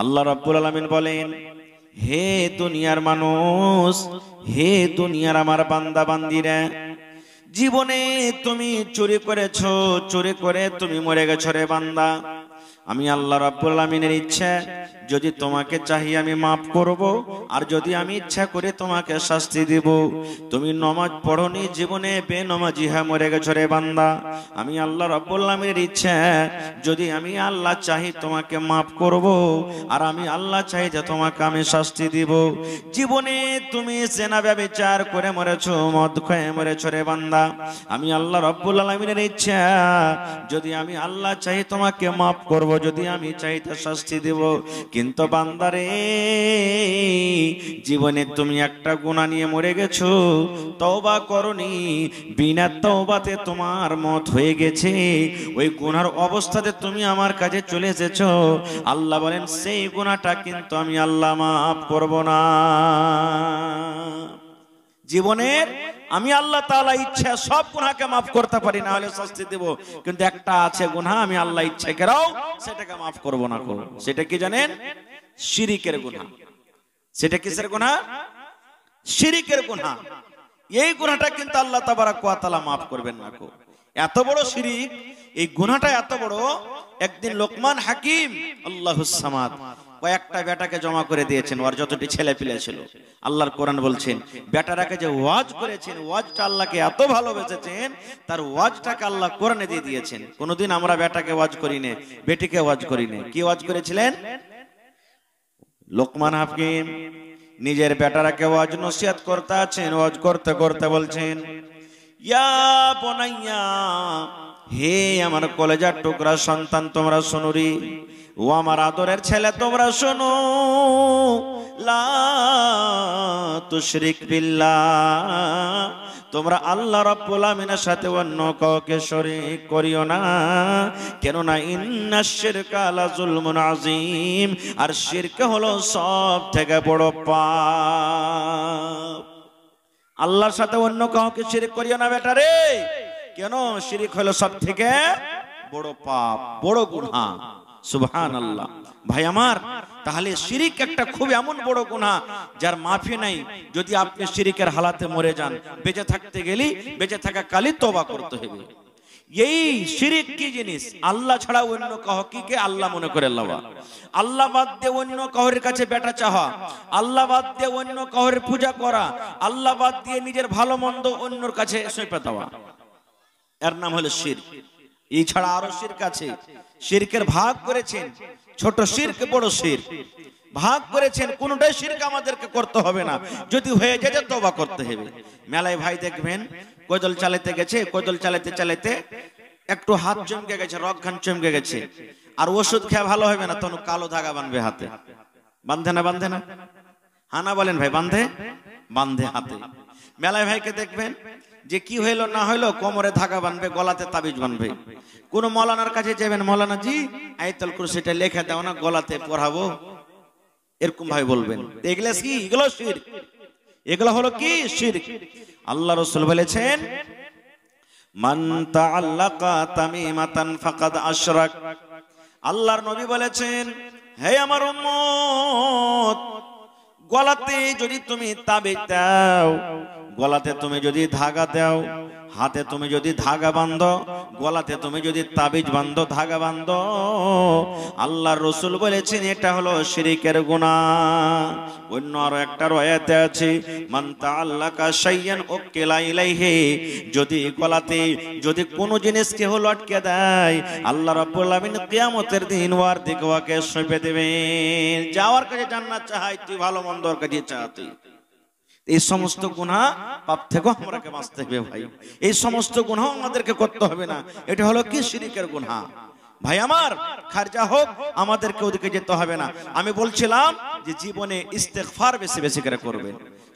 আল্লাহ রাব্বুল আলামিন বলেন, হে দুনিয়ার মানুষ, হে দুনিয়ার আমার বান্দা বান্দিরা, জীবনে তুমি চুরি করেছো, চুরি করে তুমি মরে গেছো রে বান্দা। আমি আল্লাহ রাব্বুল আলামিনের ইচ্ছা, যদি তোমাকে চাই আমি মাফ করব, আর যদি আমি ইচ্ছা করে তোমাকে শাস্তি দিব। তুমি নামাজ পড়নি, জীবনে বেনামাজি হয়ে মরে গেছো রে বান্দা। আমি আল্লাহ রাব্বুল আলামিনের ইচ্ছা, যদি আমি আল্লাহ চাই তোমাকে মাফ করব, আর আমি আল্লাহ চাই যে তোমাকে আমি শাস্তি দিব। জীবনে তুমি জেনা ব্যভিচার করে মরেছো, মদ খেয়ে মরেছো রে বান্দা। আমি আল্লাহ রাব্বুল আলামিনের ইচ্ছা, যদি আমি আল্লাহ চাই তোমাকে মাফ করব, যদি আমি চাই তা শাস্তি দেব। কিন্তু বান্দারে, জীবনে তুমি একটা গুনাহ নিয়ে মরে গেছো, তওবা করনি, বিনা তওবাতে তোমার মত হয়ে গেছে। ওই গুনার অবস্থাতে তুমি আমার কাছে চলে এসেছো। আল্লাহ বলেন, সেই গুনাহটা কিন্তু আমি আল্লাহ মাফ করব না। জীবনের আমি আল্লাহ তাআলা ইচ্ছা সব গুনাহকে মাফ করতে পারি, না হলে শাস্তি দেব। কিন্তু একটা আছে গুনাহ, আমি আল্লাহ ইচ্ছা করেও সেটাকে মাফ করব না। সেটা কি জানেন? শিরিকের গুনাহ। সেটা কিসের গুনাহ? শিরিকের গুনাহ। এই গুনাহটা কিন্তু আল্লাহ তাবারক ওয়া তাআলা মাফ করবেন না। এত বড় শিরিক, এই গুনাহটা এত বড়। একদিন লোকমান হাকিম আল্লাহুস সামাদ কয়েকটা বেটাকে জমা করে দিয়েছেন, ওর যতটি ছেলে পিলে ছিল। আল্লাহর কোরআন বলছেন, বেটারাকে যে ওয়াজ করেছেন, ওয়াজটা আল্লাহকে এত ভালোবেসেছেন, তার ওয়াজটাকে আল্লাহ কোরআনে দিয়ে দিয়েছেন। কোনদিন আমরা বেটাকে ওয়াজ করি না, বেটিকে ওয়াজ করি না। কি ওয়াজ করেছিলেন? লোকমান হাকিম নিজের বেটারাকে ওয়াজ নসিহত করতে আছেন। ওয়াজ করতে করতে বলছেন, ইয়া বুনাইয়া, হে আমার কলেজার টুকরা সন্তান, তোমরা শোনো রে। ও আমার আদরের ছেলে, তোমরা শোনো। লা তুশরিক বিল্লাহ, তোমরা আল্লাহ রাব্বুল আমিনের সাথে অন্য কাউকে শরীক করিও না। কেননা ইন্নাশ শিরকা লা যুলমুন আযীম, আর শিরক হলো সব থেকে বড় পাপ। আল্লাহর সাথে অন্য কাউকে শিরক করিও না বেটা রে। কেন? শিরক হলো সব থেকে বড় পাপ, বড় গুনাহ। সুবহানাল্লাহ। ভাই আমার, তাহলে শিরিক একটা খুব এমন বড় গুনাহ যার মাফি নাই। যদি আপনি শিরিকের হালাতে মরে যান, বেঁচে থাকতে গেলে বেঁচে থাকা কালই তওবা করতে হবে। এই শিরিক কি জিনিস? আল্লাহ ছাড়া অন্য কাউকে আল্লাহ মনে করে লওয়া, আল্লাহ বাদ দিয়ে অন্য কাউরের কাছে বেটা চাওয়া, আল্লাহ বাদ দিয়ে অন্য কাউরের পূজা করা, আল্লাহ বাদ দিয়ে নিজের ভালো মন্দ অন্যর কাছে সঁপে দেওয়া, এর নাম হলো শিরক। এই ছাড়া আরো শিরক আছে। শিরকের ভাগ করেছেন, ছোট শিরক, বড় শিরক ভাগ করেছেন। কোনটাই শিরক আমাদেরকে করতে হবে না, যদি হয়ে যায় তওবা করতে হবে। মেলায় ভাই দেখবেন, কোদল চালাতে গেছে, কোদল চালাতে চালাতে একটু হাত চমকে গেছে, রগখান চমকে গেছে, আর ওষুধ খেয়ে ভালো হবে না, তখন কালো ধাগা বাঁধবে হাতে। বাঁধে না? বাঁধে না? হানা বলেন ভাই, বাঁধে? বাঁধে হাতে। মেলায় ভাইকে দেখবেন যে কি হইলো না হইলো, কোমরে ধাগা বাঁধবে, গলাতে তাবিজ বাঁধবে। কোন মৌলানার কাছে যাবেন, মৌলানা জি আয়াতুল কুরসিটা লেখা দাও না, গলাতে পড়াবো, এরকম ভাই বলবেন। এগুলো কি? এগুলো শিরক। এগুলো হলো কি? শিরক। আল্লাহ রাসূল বলেছেন, মান তাআল্লাকা তামিমাতান ফাকাদ আশরাক। আল্লাহর নবী বলেছেন, হে আমার উম্মত, গলাতে যদি তুমি তাবিজ দাও, গলাতে তুমি যদি ধাগা দাও, হাতে তুমি যদি ধাগা বাঁধো, গলাতে তুমি যদি তাবিজ বাঁধো, ধাগা বাঁধো, আল্লাহর রাসূল বলেছেন এটা হলো শিরকের গুনাহ। অন্য আরো একটা আয়াতে আছে, মান তাআল্লাকা শাইয়ান উকিলা ইলাইহি, যদি গলাতে যদি কোনো জিনিসকে হলো আটকে দেয়, আল্লাহ রাব্বুল আমিন কিয়ামতের দিন ওর দিকে ওকে সঁপে দেবেন। যাওয়ার কাছে জান্নাত চাই, তুই ভালো মন্দর কাছে চাই। এই সমস্ত গুনাহ পাপ থেকে আমাদেরকে বাঁচতে হবে ভাই। এই সমস্ত গুনাহ আমাদেরকে করতে হবে না। এটা হলো কি? শিরকের গুনাহ। ভাই আমার, খারজা হোক, আমাদেরকে ওদিকে যেতে হবে না। আমি বলছিলাম যে জীবনে ইস্তেগফার বেশি বেশি করে করবেন।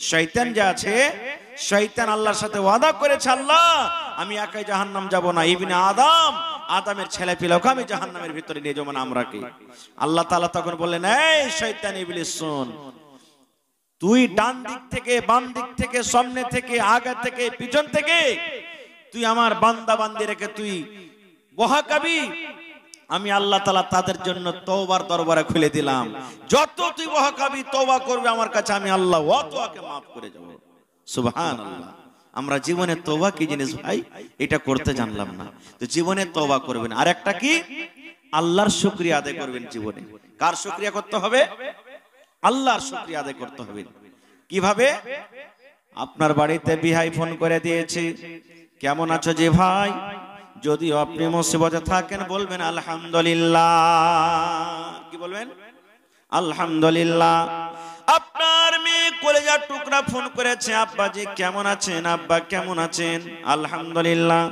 শয়তান যে আছে, শয়তান আল্লাহর সাথে ওয়াদা করেছে, আল্লাহ আমি একাই জাহান্নাম যাব না, ইবনে আদমের ছেলে পিলাকে আমি জাহান্নামের ভিতরে নিয়ে যাবো না। আমরা কি? আল্লাহ তাআলা তখন বললেন, এই শয়তান ইবলিস শোন, তুই ডান দিক থেকে, বাম দিক থেকে, সামনে থেকে, আগে থেকে, পিছন থেকে তুই আমার বান্দা বান্দি রেখে তুই বহাকাবি, আমি আল্লাহ তাআলা তাদের জন্য তওবার দরবারে খুলে দিলাম। যত তুই ওয়াহকাবি তওবা করবে আমার কাছে, আমি আল্লাহ ওয়াকে মাফ করে যাব। সুবহানাল্লাহ। আমরা জীবনে তওবা কি জিনিস ভাই, এটা করতে জানলাম না। তো জীবনে তওবা করবেন। আর একটা কি, আল্লাহর শুকরিয়া আদায় করবেন জীবনে। কার শুকরিয়া করতে হবে? আল্লাহর শুকরিয়া আদায় করতে হবে। কিভাবে? আপনার বাড়িতে বিহাই ফোন করে দিয়েছে, কেমন আছো জি ভাই? যদি আপনি মুসিবতে থাকেন বলবেন আলহামদুলিল্লাহ। কি বলবেন? আলহামদুলিল্লাহ। আপনার মেয়ে কলেজার টুকরা ফোন করেছে, আব্বাজি কেমন আছেন? আব্বা কেমন আছেন? আলহামদুলিল্লাহ।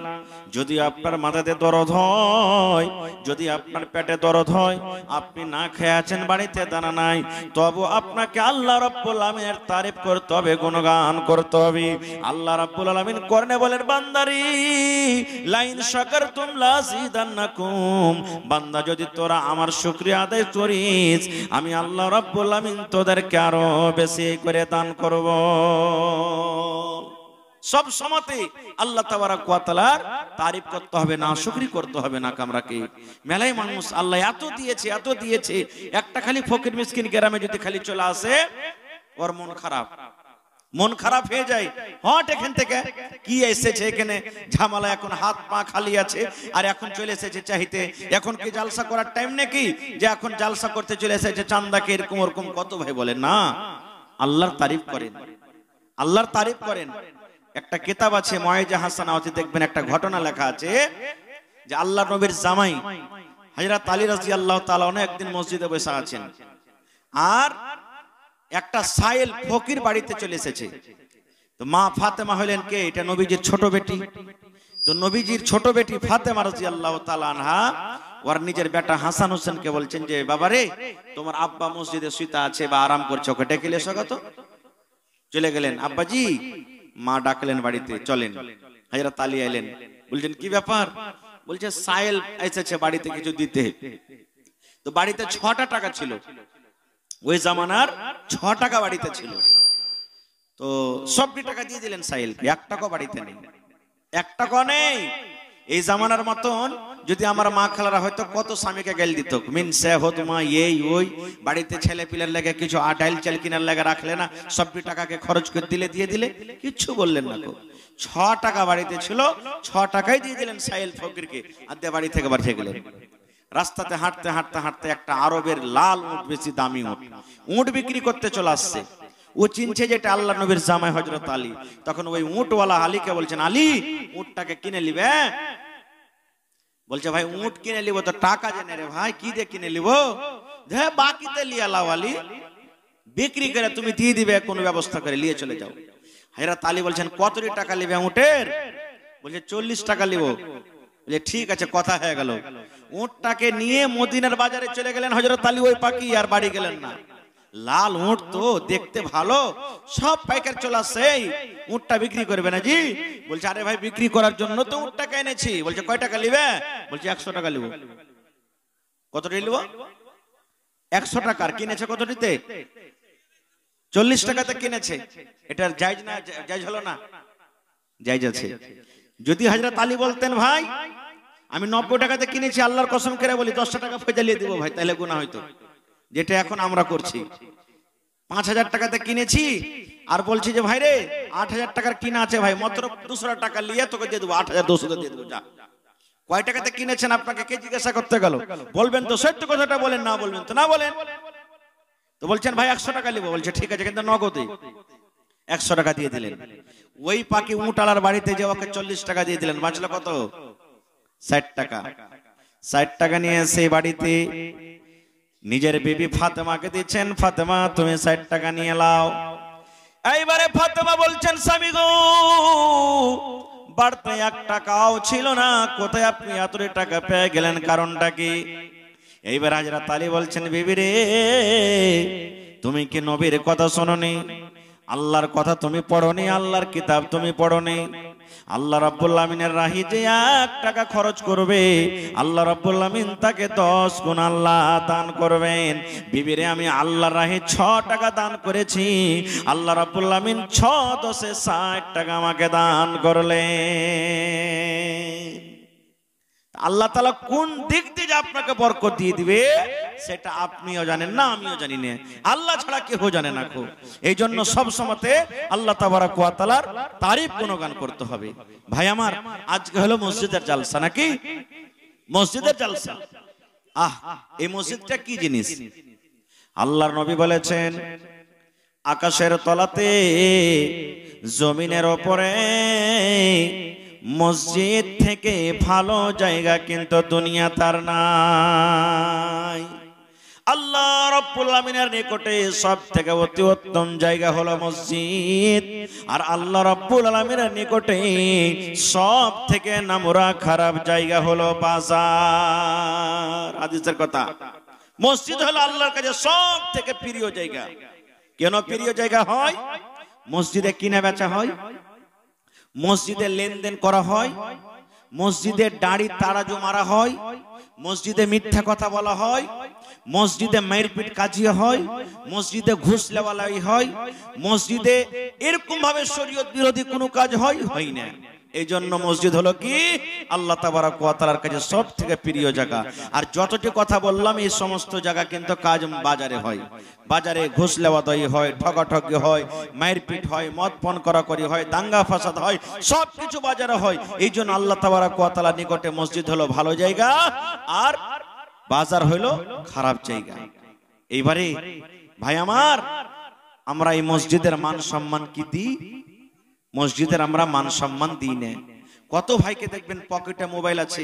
যদি আপনার মাথাতে দরদ হয়, যদি আপনার পেটে দরদ হয়, আপনি না খেয়ে আছেন, বাড়িতে দানা নাই, তবু আপনাকে আল্লাহ রাব্বুল আলামিনের তারিফ করতে হবে, গুণগান করতে হবে। আল্লাহ রাব্বুল আলামিন করনে বলেন, বান্দারি লাইন শাকারতুম লাযিদান্নাকুম, বান্দা যদি তোরা আমার শুকরিয়া আদায় করিস, আমি আল্লাহ রাব্বুল আলামিন তোদেরকে আরো বেশি করে দান করব। সব সময়তে আল্লাহ তাবারক ওয়া তাআলার তারিফ করতে হবে, না শুকরি করতে হবে না। কামরাকে মেলাই মানুষ আল্লাহ এত দিয়েছে, এত দিয়েছে, একটা খালি ফকির মিসকিন গ্রামে যদি খালি চলে আসে, ওর মন খারাপ, মন খারাপ হয়ে যায়। হট এখান থেকে, কি এসেছে এখানে ঝামেলা, এখন হাত পা খালি আছে, আর এখন চলে এসেছে চাইতে। এখন কি জালসা করার টাইম নাকি যে এখন জালসা করতে চলে এসেছে, চান্দাকে এরকম ওরকম কত ভাই বলেন না। আল্লাহর তারিফ করেন, আল্লাহর তারিফ করেন। একটা কিতাব আছে মুআইজা হাসানাওয়াতে, দেখবেন একটা ঘটনা লেখা আছে যে আল্লাহর নবীর জামাই হযরত আলী রাদিয়াল্লাহু তাআলা একদিন মসজিদে বসে আছেন, আর একটা সাইল ফকির বাড়িতে চলে এসেছে। তো মা ফাতেমা হলেন কে? এটা নবীজির ছোট বেটি। তো নবীজির ছোট বেটি ফাতেমা রাদিয়াল্লাহু তাআলা আনহা ওর নিজের বেটা হাসান হোসেনকে বলছেন যে, বাবা রে, তোমার আব্বা মসজিদে শুইতে আছে বা আরাম করছে, ওকে ডেকে এসো তো। চলে গেলেন আব্বাজি, মা ডাকলেন বাড়িতে, চলেন। হযরত আলী এলেন, বলছেন কি ব্যাপার? বলছে সাইল এসেছে বাড়িতে কিছু দিতে। তো বাড়িতে 6টা টাকা ছিল, ওই জামানার 6 টাকা বাড়িতে ছিল। তো সবটি টাকা দিয়ে দিলেন সাইলকে, 1 টাকা বাড়িতে নেই, 1 টাকা নেই। এই জামানার মতন যদি আমার মা খালারা হয়তো কত স্বামীকে গেল দিত, মিন সে হত মা এই ওই, বাড়িতে ছেলে পিলের লেগে কিছু ডাইল চাল কিনার লেগে রাখলে না, সবটি টাকাকে খরচ করে দিলে, দিয়ে দিলে, কিচ্ছু বললেন না। 6 টাকা বাড়িতে ছিল, 6 টাকাই দিয়ে দিলেন সাইল ফকিরকে, আর দিয়ে বাড়ি থেকে বাড়ি গেলেন। রাস্তাতে হাঁটতে হাঁটতে হাঁটতে একটা আরবের লাল উট, বেশি দামি উট, উট বিক্রি করতে চলে আসছে। ও চিনছে যেটা আল্লাহ নবীর জামাই হযরত আলী। তখন ওই উটওয়ালা আলীকে বলছেন, আলী উটটাকে কিনে নিবে? বলছে ভাই উট কিনে নিব, তো টাকা জেনে রে ভাই, কি দিয়ে কিনে নিব? বাকিতে লিয়া লাও আলী, বিক্রি করে তুমি দিয়ে দিবে, কোন ব্যবস্থা করে নিয়ে চলে যাও। হযরত আলী বলছেন, কত টাকা নিবে উটের? বলছে 40 টাকা নিব। বলে ঠিক আছে, কথা হয়ে গেল। উটটাকে নিয়ে মদিনার বাজারে চলে গেলেন হযরত আলী, ওই পাকি, আর বাড়ি গেলেন না। লাল উট তো দেখতে ভালো, সব পাইকার চলে আসছে, উটটা বিক্রি করবে না জি? বলছে আরে ভাই বিক্রি করার জন্য তো উটটাকে এনেছি। বলছে কয় টাকা নিবে? বলছে 100 টাকা নিব। কত নিব? 100 টাকা। কিনেছে কতটিতে? 40 টাকাতে কিনেছে। এটা জায়েজ না? জায়েজ হলো না? জায়েজ আছে। যদি হযরত আলী বলতেন ভাই আমি 90 টাকাতে কিনেছি, আল্লাহর কসম করে বলি 10 টাকা ফয়জালিয়ে দিব ভাই, তাহলে গুনাহ হইতো, যেটা এখন আমরা করছি। 5000 টাকাতে কিনেছি আর বলছি যে ভাই রে 8000 টাকার কিনা আছে ভাই, মাত্র 200 টাকা নিয়ে তোকে দিয়ে দেবো, 8200 দিয়ে দেবো, যা। কয় টাকাতে কিনেছেন আপনাকে কে জিজ্ঞাসা করতে গেল? বলবেন তো সত্য কথাটা বলেন, না বলবেন তো না বলেন। তো বলছেন ভাই 100 টাকা নিব। বলছে ঠিক আছে, কিন্তু নগদে 100 টাকা দিয়ে দিলেন। ওই পাকি উটালার বাড়িতে যে ওকে 40 টাকা দিয়ে দিলেন, বাঁচলো কত? 60 টাকা। 60 টাকা নিয়ে এসে বাড়িতে নিজের বিবি ফাতেমাকে দিচ্ছেন, ফাতেমা তুমি 60 টাকা নিয়ে লাও। এইবারে ফাতেমা বলছেন, স্বামী গো বাড়তে 1 টাকাও ছিল না, কোথায় আপনি এত টাকা পেয়ে গেলেন, কারণটা কি? এইবার হযরত আলী বলছেন, বিবি রে তুমি কি নবীর কথা শোনোনি? আল্লাহর কথা তুমি পড়োনি? আল্লাহর কিতাব তুমি পড়োনি? আল্লাহ রাব্বুল আমিনের রাহি যে 1 টাকা খরচ করবে, আল্লাহ রাব্বুল আমিন তাকে 10 গুণ আল্লাহ দান করবেন। বিবিরে আমি আল্লাহর রাহে 6 টাকা দান করেছি, আল্লাহ রাব্বুল আমিন 6 10 60 টাকা আমাকে দান করলেন। আল্লাহ তাআলা কোন দিক দিয়ে আপনাকে বরকত দিয়ে দিবে সেটা আপনিও জানেন না, আমিও জানি না, আল্লাহ ছাড়া কেউ জানে না। এই জন্য সব সময়তে আল্লাহ তাবারক ওয়া তাআলার তারিফ গুণগান করতে হবে। ভাই আমার, আজকে হলো মসজিদের জালসা, নাকি মসজিদের জালসা। এই মসজিদটা কি জিনিস? আল্লাহর নবী বলেছেন, আকাশের তলাতে জমিনের উপরে মসজিদ থেকে ভালো জায়গা কিন্তু দুনিয়া তার নাই। আল্লাহ রাব্বুল আলামিনের নিকটে সবথেকে অতি উত্তম জায়গা হলো মসজিদ, আর আল্লাহ রাব্বুল আলামিনের নিকটে সবথেকে নোংরা খারাপ জায়গা হলো বাজার। হাদিসের কথা, মসজিদ হলো আল্লাহর কাছে সবথেকে প্রিয় জায়গা। কেন প্রিয় জায়গা হয়? মসজিদে কিনা বেচা হয়, মসজিদে লেনদেন করা হয়, মসজিদে দাড়ি তারাজু মারা হয়, মসজিদে মিথ্যা কথা বলা হয়, মসজিদে মারপিট কাজিয়া হয়, মসজিদে ঘুষ লেওয়ালাই হয়, মসজিদে এরকম ভাবে শরীয়ত বিরোধী কোনো কাজ হয় না। এই জন্য মসজিদ হলো কি আল্লাহ তাবারক ওয়া তাআলার কাছে সবথেকে প্রিয় জায়গা। আর যতটি কথা বললাম এই সমস্ত জায়গা কিন্তু কাজ বাজারে হয়। বাজারে ঘুষ লেওয়াদাই হয়, ঠকাঠকি হয়, মারপিট হয়, মদ পান করাকরি হয়, দাঙ্গা ফাসাদ হয়, সবকিছু বাজারে হয়। এই জন্য আল্লাহ তাবারক ওয়া তাআলার নিকটে মসজিদ হলো ভালো জায়গা, আর বাজার হলো খারাপ জায়গা। এইবারে ভাই আমার, আমরা এই মসজিদের মান সম্মান কি দিই? মসজিদের আমরা মান সম্মান দিই না। কত ভাইকে দেখবেন পকেটে মোবাইল আছে,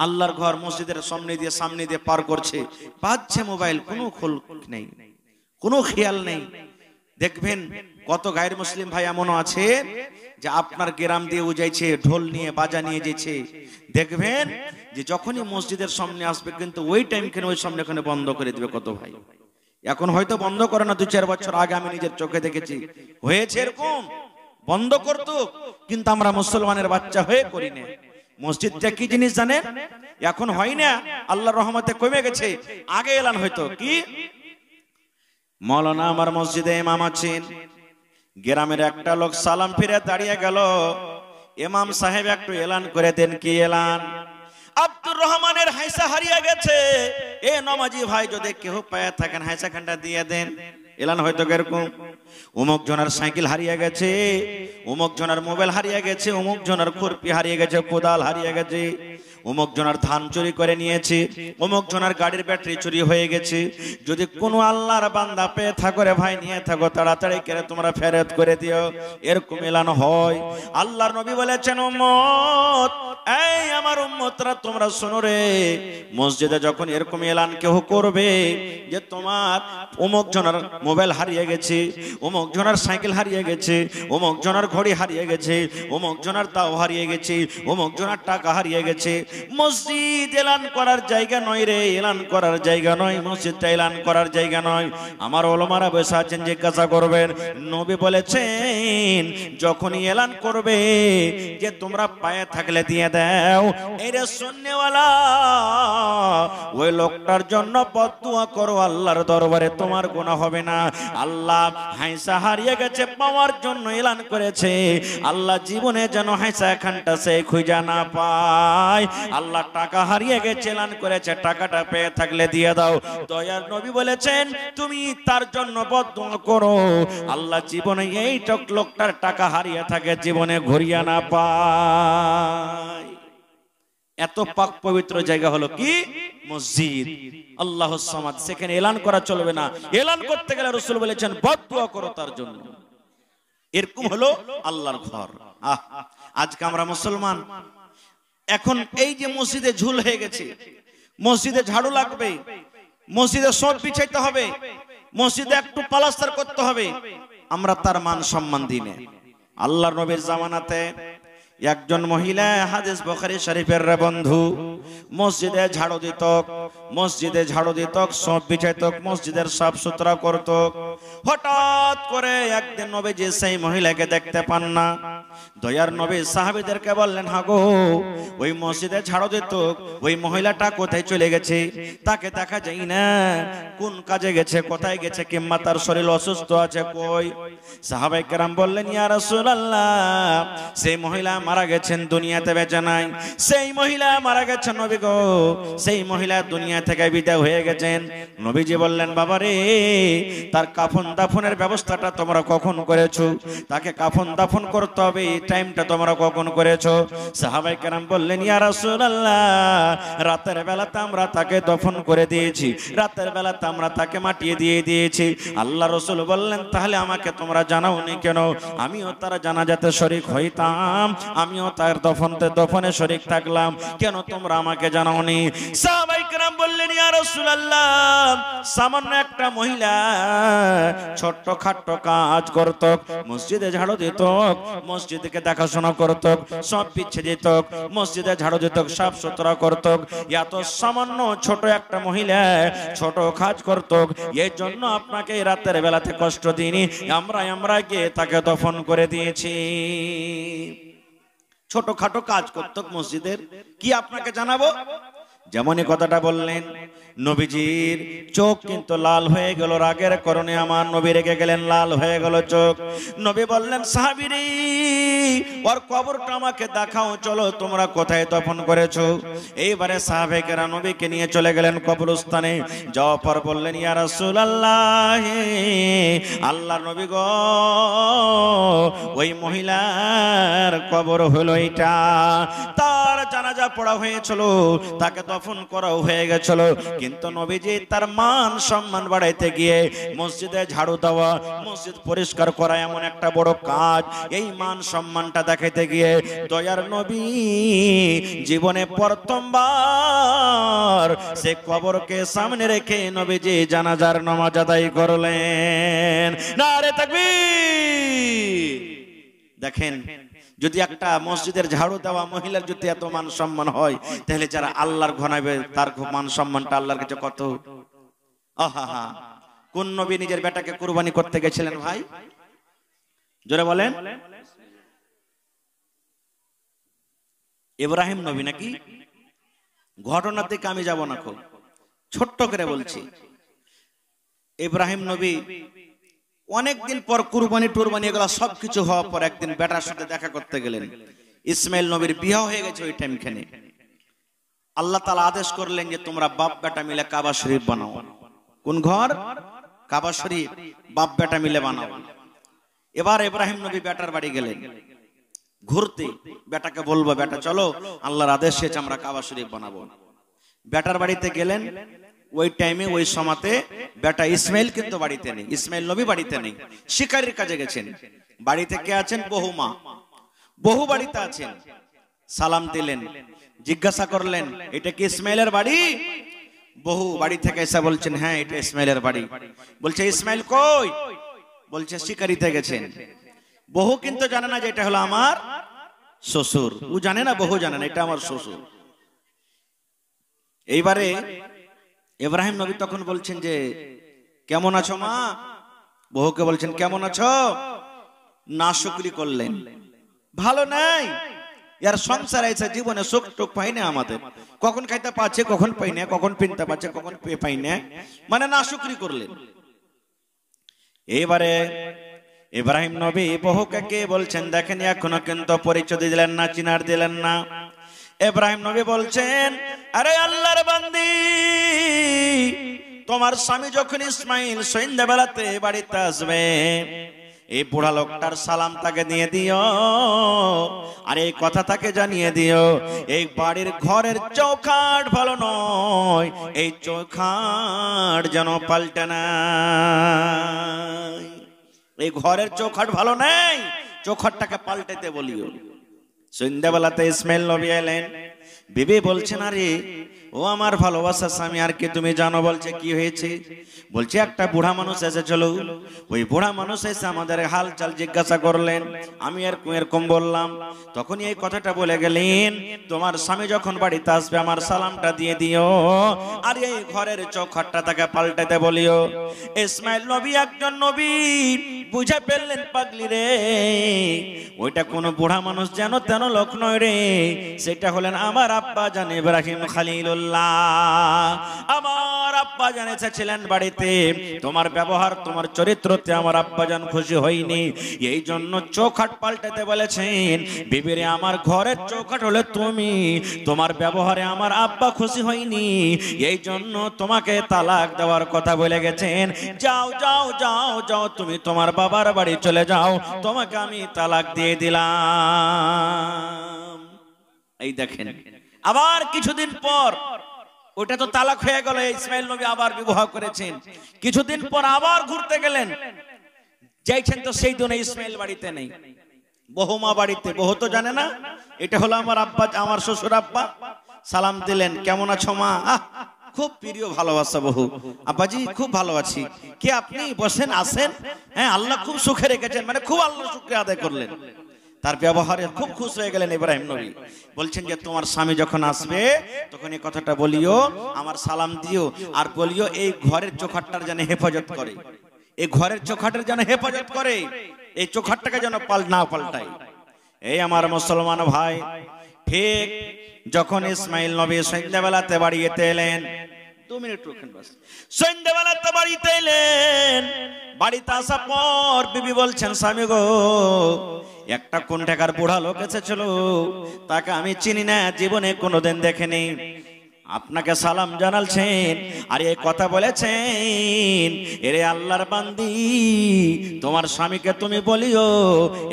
আল্লাহর ঘর মসজিদের সামনে দিয়ে পার করছে, বাজছে মোবাইল, কোনো খোল নেই, কোনো খেয়াল নেই। দেখবেন কত গায়ের মুসলিম ভাই এমনও আছে যে আপনার গ্রাম দিয়ে উজাইছে, ঢোল নিয়ে বাজা নিয়ে যেছে। দেখবেন যে যখনই মসজিদের সামনে আসবে কিন্তু ওই টাইম কেন ওই সামনে এখানে বন্ধ করে দিবে। কত ভাই এখন হয়তো বন্ধ করে না, 2-4 বছর আগে আমি নিজের চোখে দেখেছি, হয়েছে এরকম, বন্ধ করতো, কিন্তু আমরা মুসলমানের বাচ্চা হয়ে করি না। মসজিদটা কি জিনিস জানেন? এখন হয় না, আল্লাহর রহমতে কমে গেছে। আগে এলান হয়তো কি, মৌলানা আমার মসজিদে ইমাম আছেন, গ্রামের একটা লোক সালাম ফিরে দাঁড়িয়ে গেল, ইমাম সাহেব একটু এলান করে দেন। কি এলান? আব্দুর রহমানের হাইসা হারিয়ে গেছে, এ নামাজি ভাই যদি কেউ পায়ে থাকেন হাইসা খানটা দিয়ে দেন। এলান হয়তো এরকম, অমুক জনের সাইকেল হারিয়ে গেছে, অমুক জনের মোবাইল হারিয়ে গেছে, অমুক জনের খুরপি হারিয়ে গেছে, কোদাল হারিয়ে গেছে, অমুক জনের ধান চুরি করে নিয়েছে, অমুক জনের গাড়ির ব্যাটারি চুরি হয়ে গেছে। যদি কোনো আল্লাহর বান্দা পেয়ে থাকো রে ভাই, নিয়ে থাকো, তাড়াতাড়ি করে তোমরা ফেরত করে দিও, এরকম এলান হয়। আল্লাহর নবী বলেছেন, উম্মত, এই আমার উম্মতরা তোমরা শোনো রে, মসজিদে যখন এরকম এলান কেউ করবে যে তোমার অমুক জনের মোবাইল হারিয়ে গেছে, অমুক জনের সাইকেল হারিয়ে গেছে, অমুক জনের ঘড়ি হারিয়ে গেছে, অমুক জনের তাও হারিয়ে গেছে, অমুক জনের টাকা হারিয়ে গেছে, মসজিদ এলান করার জায়গা নয় রে, এলান করার জায়গা নয়, মসজিদটা এলান করার জায়গা নয়। আমার ওলামারা বসে আছেন, জিজ্ঞাসা করবেন, নবী বলেছেন যখনই এলান করবে যে তোমরা পায়ে থাকলে দিয়ে দাও, এরে শুননেওয়ালা ওই লোকটার জন্য বদদুয়া করো, আল্লাহর দরবারে তোমার গুনাহ হবে না। আল্লাহ হাইসা হারিয়ে গেছে পাওয়ার জন্য এলান করেছে, আল্লাহ জীবনে যেন হাইসা এখানটা সে খুঁজে না পায়। আল্লাহ টাকা হারিয়ে গেছে এলান করেছে, টাকাটা পেয়ে থাকলে দিয়ে দাও। দয়ার নবী বলেছেন তুমি তার জন্য বদদুয়া করো, আল্লাহ জীবনে এই লোকটার টাকা হারিয়ে থাকে জীবনে ঘুরিয়ে না পায়। এত পাক পবিত্র জায়গা হলো কি মসজিদ, আল্লাহুস সামাদ। সেখানে এলান করা চলবে না, এলান করতে গেলে রাসূল বলেছেন বদদুয়া করো তার জন্য। এরকম হলো আল্লাহর ঘর। আজকে আমরা মুসলমান, এখন এই যে মসজিদে ঝুল হয়ে গেছে, মসজিদে ঝাড়ু লাগবে, মসজিদে সব বিছাইতে হবে, মসজিদে একটু প্লাস্টার করতে হবে, আমরা তার মান সম্মান দিই না। আল্লাহর নবীর জামানাতে একজন মহিলা, হাদিস বুখারী শরীফের বন্ধু, মসজিদে ঝাড়ু দিত, মসজিদে ঝাড়ু দিত, সব বিছাইত, মসজিদের সাফ সুতরা করত। হঠাৎ করে একদিন নবীজি সেই মহিলাকে দেখতে পান না। দয়ার নবী সাহাবীদেরকে বললেন, হাগো ওই মসজিদে ঝাড়ু দিত ওই মহিলাটা কোথায় চলে গেছে? তাকে দেখা যায় না, কোন কাজে গেছে, কোথায় গেছে, কিংবা তার শরীর অসুস্থ আছে কই? সাহাবায়ে কেরাম বললেন, ইয়া রাসূলুল্লাহ, সেই মহিলা মারা গেছেন, দুনিয়াতে বেঁচে নাই। সেই মহিলা মারা গেছেন নবী গো, সেই মহিলা দুনিয়া থেকে বিদায় হয়ে গেছেন। নবীজি বললেন, বাবা রে, তার কাফন দাফনের ব্যবস্থাটা তোমরা কখন করেছো? তাকে কাফন দাফন করতে হবে, এই টাইমটা তোমরা কখন করেছো? সাহাবায়ে কেরাম বললেন, ইয়া রাসূলুল্লাহ, রাতের বেলাতে আমরা তাকে দফন করে দিয়েছি, রাতের বেলাতে আমরা তাকে মাটিয়ে দিয়ে দিয়েছি। আল্লাহ রাসূল বললেন, তাহলে আমাকে তোমরা জানাওনি কেন? আমিও তার জানাজাতে শরীক হইতাম, আমিও তার দফনে শরীক থাকলাম, কেন তোমরা আমাকে জানাওনি? সাহাবায়ে কেরাম বললেন, ইয়া রাসূলুল্লাহ, সামান্য একটা মহিলা ছোট্ট খাট্ট কাজ করত, মসজিদে ঝাড়ু দিত, মসজিদকে দেখাশোনা করত, সব পিছিয়ে দিত, মসজিদে ঝাড়ু দিত, সাফ সুতরা করত। এত সামান্য ছোট একটা মহিলা ছোট কাজ করত, এই জন্য আপনাকে রাতের বেলাতে কষ্ট দিইনি, আমরা গিয়ে তাকে দফন করে দিয়েছি। ছোটখাটো কাজ করত মসজিদের, কি আপনাকে জানাবো? যেমনই কথাটা বললেন, নবীজির চোখ কিন্তু লাল হয়ে গেল, রাগের কারণে আমার নবী রেগে গেলেন, লাল হয়ে গেল চোখ। নবী বললেন, সাহাবীরে, ওর কবরটা আমাকে দেখাও, চলো তোমরা কোথায় দফন করেছো? এইবারে সাহাবায়েরা নবীকে নিয়ে চলে গেলেন কবরস্থানে। যাওয়ার পর বললেন, ইয়া রাসূলুল্লাহ, আল্লাহর নবী গো, ওই মহিলার কবর হলো এটা, তার জানাজা পড়া হয়েছিল, তাকে দফন করা হয়ে গেছিল, কিন্তু নবীজি তার মান সম্মান বাড়াইতে গিয়ে মসজিদে ঝাড়ু দেওয়া, মসজিদ পরিষ্কার করা এমন একটা বড় কাজ, এই মান সম্মানটা দেখাইতে গিয়ে দয়ার নবী জীবনে প্রথমবার সে কবরকে সামনে রেখে নবীজি জানাজার নামাজ আদায় করলেন। নারে তাকবীর! দেখেন, যদি একটা মসজিদের ঝাড়ু দেওয়া মহিলার যদি এত মান সম্মান হয়, তাহলে যারা আল্লাহর ঘনাবে তার মান সম্মানটা আল্লাহর কাছে কত। আহা, কোন নবী নিজের বেটাকে কুরবানি করতে গেছিলেন ভাই? জোরে বলেন। ইব্রাহিম নবী নাকি? ঘটনার দিকে আমি যাব না, খুব ছোট্ট করে বলছি। ইব্রাহিম নবী অনেকদিন পর কুরবানি টুরবানি এগুলো সবকিছু হওয়ার পর একদিন বেটার সাথে দেখা করতে গেলেন। ইসমাইল নবীর বিয়ে হয়ে গেছে ওই টাইমখানে। আল্লাহ তাআলা আদেশ করলেন যে তোমরা বাপ বেটা মিলে কাবা শরীফ বানাও। কোন ঘর? কাবা শরীফ বাপ বেটা মিলে বানাও। এবার ইব্রাহিম নবী বেটার বাড়ি গেলেন ঘুরতে, বেটাকে বলবো, বেটা চলো, আল্লাহর আদেশ এসেছে, আমরা কাবা শরীফ বানাবো। বেটার বাড়িতে গেলেন, ওই টাইমে ওই সময়তে বেটা ইসমাইল কিন্তু বাড়িতে নেই, ইসমাইল নবী বাড়িতে নেই, শিকারীর কাজে গেছেন। বাড়িতে কে আছেন? বহু মা, বহু বাড়িতে আছেন। সালাম দিলেন, জিজ্ঞাসা করলেন, এটা কি ইসমাইলের বাড়ি? বহু বাড়ি থেকে এসে বলছেন, হ্যাঁ এটা ইসমাইলের বাড়ি। বলছে, ইসমাইল কই? বলছে শিকারিতে গেছেন। বহু কিন্তু জানে না যে এটা হলো আমার শ্বশুর, ও জানে না, বহু জানে না এটা আমার শ্বশুর। এইবারে ইব্রাহিম নবী তখন বলছেন যে, কেমন আছো মা? বহুকে বলছেন, কেমন আছো? না শুকরি করলেন, ভালো নাই, यार संसार ऐसा जीवन सुख टुक पाई ना আমাদের কখন খাইতে পাচ্ছে কখন পাই না কখন পিনতে পাচ্ছে কখন পাই না মানে নাশুকরি করলেন। এবারে ইব্রাহিম নবী বহুকে কে বলছেন দেখেন এখনো কিন্তু পরিচয় দিলেন না চিনার দিলেন না। ইব্রাহিম নবী বলছেন আরে আল্লাহর বান্দি তোমার স্বামী যখন ইসমাইল সন্ধ্যাবেলাতে বাড়িতে আসবে এই বুড়া লোকটার সালাম তাকে দিয়ে দিও আর এই কথা তাকে জানিয়ে দিও এই বাড়ির ঘরের চৌখাট ভালো নয় এই চৌখাট যেন পাল্টে না এই ঘরের চৌখাট ভালো নেই চৌখাটটাকে পাল্টাতে বলিও। সন্ধ্যাবেলাতে ইসমাইল নবী এলেন বিবি বলছেন আরে ও আমার ভালোবাসা স্বামী আর কি তুমি জানো বলছে কি হয়েছে বলছে একটা বুড়া মানুষ এসেছিল ওই বুড়া মানুষ এসে আমাদের হালচাল জিজ্ঞাসা করলেন আমি এরকম বললাম তখন এই কথাটা বলে গেলেন তোমার স্বামী যখন বাড়িতে আসবে আমার সালামটা দিয়ে দিও আর এই ঘরের চৌখাটটা তাকে পাল্টাতে বলিও। ইসমাইল নবী একজন নবী বুঝে ফেললেন পাগলি রে ওইটা কোন বুড়া মানুষ যেন তেন লোক নয় রে সেটা হলেন আমার আব্বা জান ইব্রাহিম খলিলুল্লাহ আমার আব্বাজান এসেছিলেন বাড়িতে, তোমার ব্যবহার তোমার চরিত্রতে আমার আব্বাজান খুশি হয়নি, এই জন্য চৌখাট পাল্টাতে বলেছেন। বিবিরে আমার ঘরের চৌখাট হলে তুমি, তোমার ব্যবহারে আমার আব্বা খুশি হয়নি, এই জন্য তোমাকে তালাক দেওয়ার কথা বলে গেছেন। যাও যাও যাও যাও, তুমি তোমার বাবার বাড়ি চলে যাও, তোমাকে আমি তালাক দিয়ে দিলাম। এই দেখেন, আবার কিছুদিন পর, ওটা তো তালাক হয়ে গেল, ইসমাইল নবী আবার বিবাহ করেছেন। কিছুদিন পর আবার ঘুরতে গেলেন, যাইছেন তো সেই দিনে ইসমাইল বাড়িতে নেই, বহুমা বাড়িতে। বহু তো জানে না এটা হলো আমার আব্বা, আমার শ্বশুর আব্বা। সালাম দিলেন, কেমন আছো মা? খুব প্রিয় ভালোবাসা বহু, আব্বাজি খুব ভালো আছি। কে আপনি? বসেন, আসেন। হ্যাঁ, আল্লাহ খুব সুখে রেখেছেন, মানে খুব আল্লাহ শুকরিয়া আদায় করলেন। তার ব্যবহারে খুব খুশি হয়ে গেলেন ইব্রাহিম নবী। বলছেন যে তোমার স্বামী যখন আসবে তখন এই কথাটা বলিও, আমার সালাম দিও, আর বলিও এই ঘরের চৌখাটটার যেন হেফাজত করে, এই ঘরের চৌখাটের যেন হেফাজত করে, এই চৌখাটটাকে যেন না পাল্টায়। এই আমার মুসলমান ভাই, ঠিক যখন ইসমাইল নবী সন্ধ্যাবেলাতে বাড়িতে এলেন, 2 মিনিট রুকেন বাস, সন্ধ্যাবেলাতে বাড়িতে এলেন, বাড়িতে আসার পর বিবি বলছেন, স্বামী গো, একটা কোন টাকার বুড়া লোক এসেছিল, তাকে আমি চিনি না, জীবনে কোনোদিন দেখিনি, আপনাকে সালাম জানালছেন আর এই কথা বলেছেন, এরে আল্লাহর বান্দি, তোমার স্বামীকে তুমি বলিও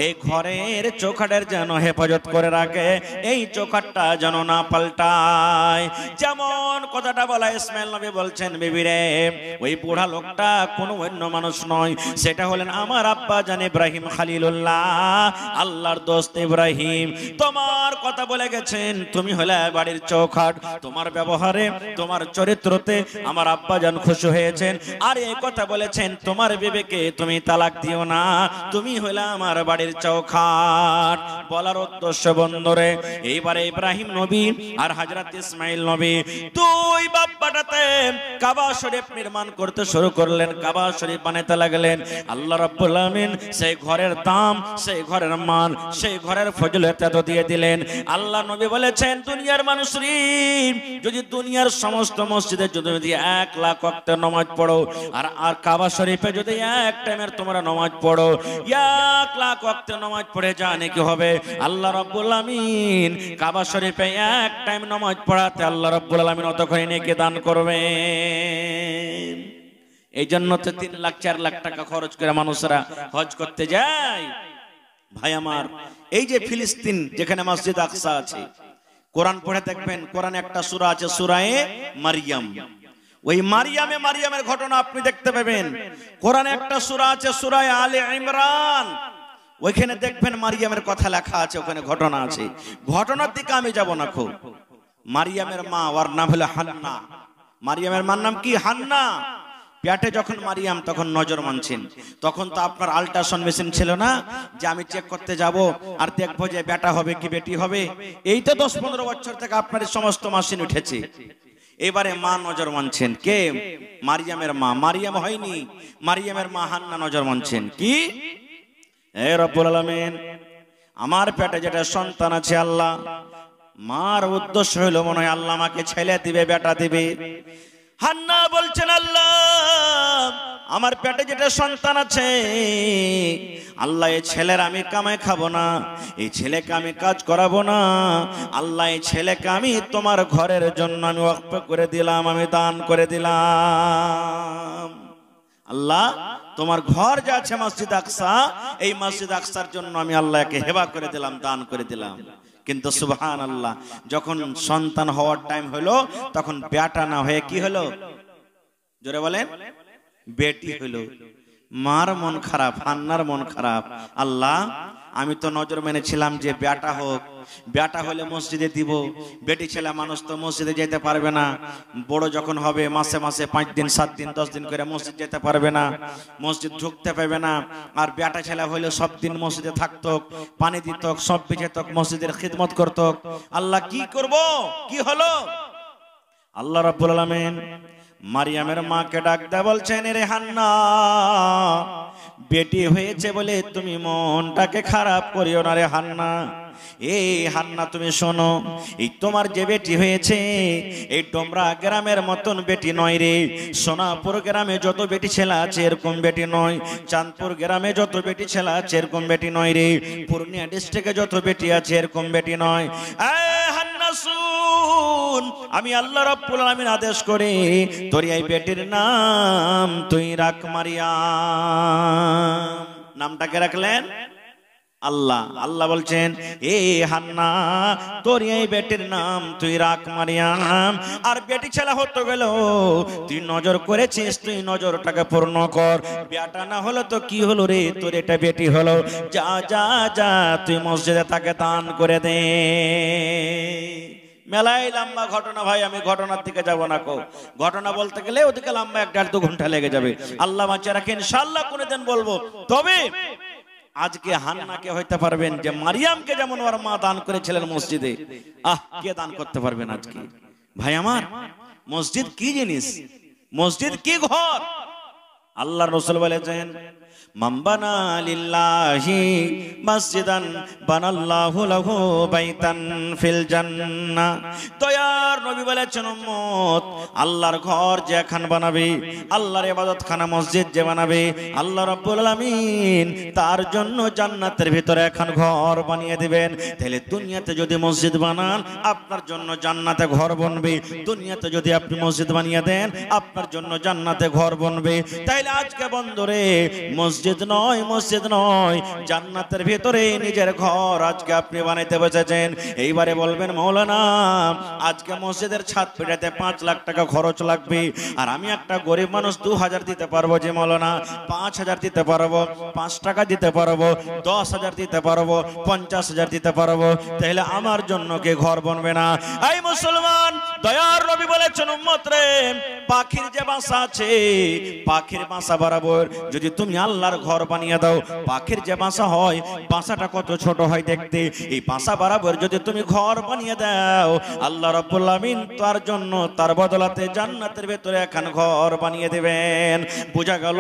এই ঘরের চৌখাটের যেন হেফাজত করে রাখে, এই চৌখাটটা যেন না পাল্টায়। যেমন কথাটা বলা, ইসমাইল নবী বলছেন, বিবিরে ওই বুড়া লোকটা কোনো অন্য মানুষ নয়, সেটা হলেন আমার আব্বা জান ইব্রাহিম খলিলুল্লাহ, আল্লাহর দোস্ত ইব্রাহিম। তোমার কথা বলে গেছেন, তুমি হলে বাড়ির চৌখাট, তোমার ব্যবহারে তোমার চরিত্রতে আমার আব্বা জান খুশি হয়েছেন, আর এই কথা বলেছেন তোমার বিবেকে তুমি তালাক দিও না, তুমি হলে আমার বাড়ির চৌখাট। বলার উদ্দেশ্য বন্ধুরে, এইবারে ইব্রাহিম নবী আর হযরত ইসমাইল নবী দুই বাপ্পাটাতে কাবা শরীফ নির্মাণ করতে শুরু করলেন, কাবা শরীফ বানাতে লাগলেন। আল্লাহ রাব্বুল আমিন সেই ঘরের দাম, সেই ঘরের মান, সেই ঘরের ফজিলত এত দিয়ে দিলেন। আল্লাহ নবী বলেছেন, দুনিয়ার মানুষরা যদি দুনিয়ার সমস্ত মসজিদে যদি 1 লাখ ওয়াক্ত নামাজ পড়ো, আর কাবা শরীফে যদি এক টাইমের তোমরা নামাজ পড়ো, 1 লাখ ওয়াক্ত নামাজ পড়ে জানে কি হবে? আল্লাহ রাব্বুল আমিন কাবা শরীফে এক টাইম নামাজ পড়াতে আল্লাহ রাব্বুল আমিন অতক্ষণ নেকি দান করবেন। এই জন্য তো 3 লাখ 4 লাখ টাকা খরচ করে মানুষরা হজ করতে যায়। ভাই আমার, এই যে ফিলিস্তিন যেখানে মসজিদ আকসা আছে, কোরআন পড়ে দেখবেন, কোরআনে একটা সূরা আছে, সূরায়ে মারইয়াম। ওই মারইয়ামের ঘটনা আপনি দেখতে পাবেন। কোরআনে একটা সূরা আছে, সূরায়ে আলে ইমরান, ওইখানে দেখবেন মারইয়ামের কথা লেখা আছে, ওখানে ঘটনা আছে। ঘটনার দিকে আমি যাব না। খুব মারইয়ামের মা, ওর নাম হলো হান্না। মারইয়ামের মার নাম কি? হান্না। পেটে যখন মারিয়াম তখন নজর মানছেন, তখন তো আপনার আল্ট্রাসাউন্ড মেশিন ছিল না যে আমি চেক করতে যাব আর দেখবো যে বেটা হবে কি বেটি হবে। এই তো 10-15 বছর থেকে আপনার সমস্ত মেশিন উঠেছে। এবারে মা নজর মানছেন। কে? মারিয়ামের মা। মারিয়াম হয়নি, মারিয়ামের মা হান্না নজর মানছেন। কি? হে রব্বুল আলামিন, আমার পেটে যেটা সন্তান আছে, আল্লাহ মার উদ্দেশ্য হলো মনে হয় আল্লাহ আমাকে ছেলে দিবে, বেটা দিবে। হান্না বলছেন, আল্লাহ আমার পেটে যেটা সন্তান আছে, আল্লাহ এই ছেলের আমি কামাই খাবো না, এই ছেলেকে আমি কাজ করাবো না, আল্লাহ এই ছেলেকে আমি তোমার ঘরের জন্য আমি ওয়াকফ করে দিলাম, আমি দান করে দিলাম। আল্লাহ তোমার ঘর যা আছে মসজিদ আকসা, এই মসজিদ আকসার জন্য আমি আল্লাহকে হেবা করে দিলাম, দান করে দিলাম। কিন্তু সুবহানাল্লাহ, যখন সন্তান হওয়ার টাইম হলো তখন বেটা না হয়ে কি হলো? জোরে বলেন, বেটি হলো। মার মন খারাপ, হান্নার মন খারাপ। আল্লাহ আমি তো নজর মেনেছিলাম যে বেটা হোক, বেটা হলে মসজিদে দিব, বেটি ছেলে মানুষ তো মসজিদে যেতে পারবে না, বড় যখন হবে মাসে মাসে 5 দিন 7 দিন 10 দিন করে মসজিদ যেতে পারবে না, মসজিদ ঢুকতে পারবে না। আর বেটা ছেলে হইলে সব দিন মসজিদে থাকতো, পানি দিত, সব বিজেত, মসজিদের খিদমত করত। আল্লাহ কি করব? কি হলো? আল্লাহ রাব্বুল আলামিন মারিয়ামের মাকে ডাক দেয়া বলছেন, রে হান্না, বেটি হয়েছে বলে তুমি মনটাকে খারাপ করিও না রে হান্না। এই হান্না তুমি শোনো, এই তোমার যে বেটি হয়েছে এই ডোমরা গ্রামের মতন বেটি নয় রে। সোনাপুর গ্রামে যত বেটি ছেলে আছে এরকম বেটি নয়, চাঁদপুর গ্রামে যত বেটি ছেলে আছে এরকম বেটি নয় রে, পূর্ণিয়া ডিস্ট্রিক্টে যত বেটি আছে এরকম বেটি নয়। হান্না শুন, আমি আল্লাহ রাব্বুল আলামিন আদেশ করে তোর এই বেটির নাম তুই রাখ মারিয়াম। নামটাকে রাখলেন আল্লাহ। আল্লাহ বলছেন এ হান্না তোর এই বেটির নাম তুই রাখ মারিয়াম। আর বেটি ছেলে হতে গেল তুই নজর করেছিস, তুই নজরটাকে পূর্ণ কর। বেটা না হলো তো কি হলো রে, তোর এটা বেটি হলো। যা যা যা তুই মসজিদে তাকে দান করে দে। মেলায় লম্বা ঘটনা ভাই, আমি ঘটনার দিকে যাব না। ঘটনা বলতে গেলে ওদিকে লম্বা 1-1.5-2 ঘন্টা লেগে যাবে। আল্লাহ বাঁচিয়ে রাখে, ইনশাআল্লাহ কোনদিন বলবো। তবে আজকে হান্নাকে হইতে পারবেন যে মারিয়ামকে যেমন ওর মা দান করেছিলেন মসজিদে, কে দান করতে পারবেন আজকে? ভাই আমার, মসজিদ কি জিনিস, মসজিদ কি ঘর। আল্লাহ রাসূল বলেছেন মান বানা লিল্লাহি মসজিদান বানাল্লাহু লাহু বাইতান ফিল জান্নাহ। দয়ার নবী বলেছেন উম্মত, আল্লাহর ঘর যে এখন বানাবে, আল্লাহর ইবাদতখানা মসজিদ যে বানাবে, আল্লাহ রাব্বুল আলামিন তার জন্য জান্নাতের ভিতরে এখন ঘর বানিয়ে দিবেন। তাহলে দুনিয়াতে যদি মসজিদ বানান আপনার জন্য জান্নাতে ঘর বনবে, দুনিয়াতে যদি আপনি মসজিদ বানিয়ে দেন আপনার জন্য জান্নাতে ঘর বনবে। তাইলে আজকে বন্ধুরে মসজিদ নয়, মসজিদ নয়, জান্নাতের ভিতরে নিজের ঘর আজকে আপনি বানাইতে বসেছেন। এইবারে বলবেন মৌলানা আজকে মসজিদের ছাদ পেটাতে 5 লাখ টাকা খরচ লাগবে, আর আমি একটা গরিব মানুষ 2000 দিতে পারবো। যে মৌলানা 5000 দিতে পারবো, 5 টাকা দিতে পারবো, 10,000 দিতে পারবো, 50,000 দিতে পারবো, তাহলে আমার জন্য কে ঘর বনবে না? এই মুসলমান, দয়ার নবী বলেছেন উম্মত রে, পাখির যে বাসা আছে, পাখির বাসা বরাবর যদি তুমি আল্লাহর ঘর বানিয়ে দাও, পাখির যে বাসা হয় বাসাটা কত ছোট হয় দেখতে, এই বাসা বরাবর যদি তুমি ঘর বানিয়ে দাও আল্লাহ রাব্বুল আমিন তার জন্য তার বদলাতে জান্নাতের ভেতরে এখন ঘর বানিয়ে দেবেন। বোঝা গেল,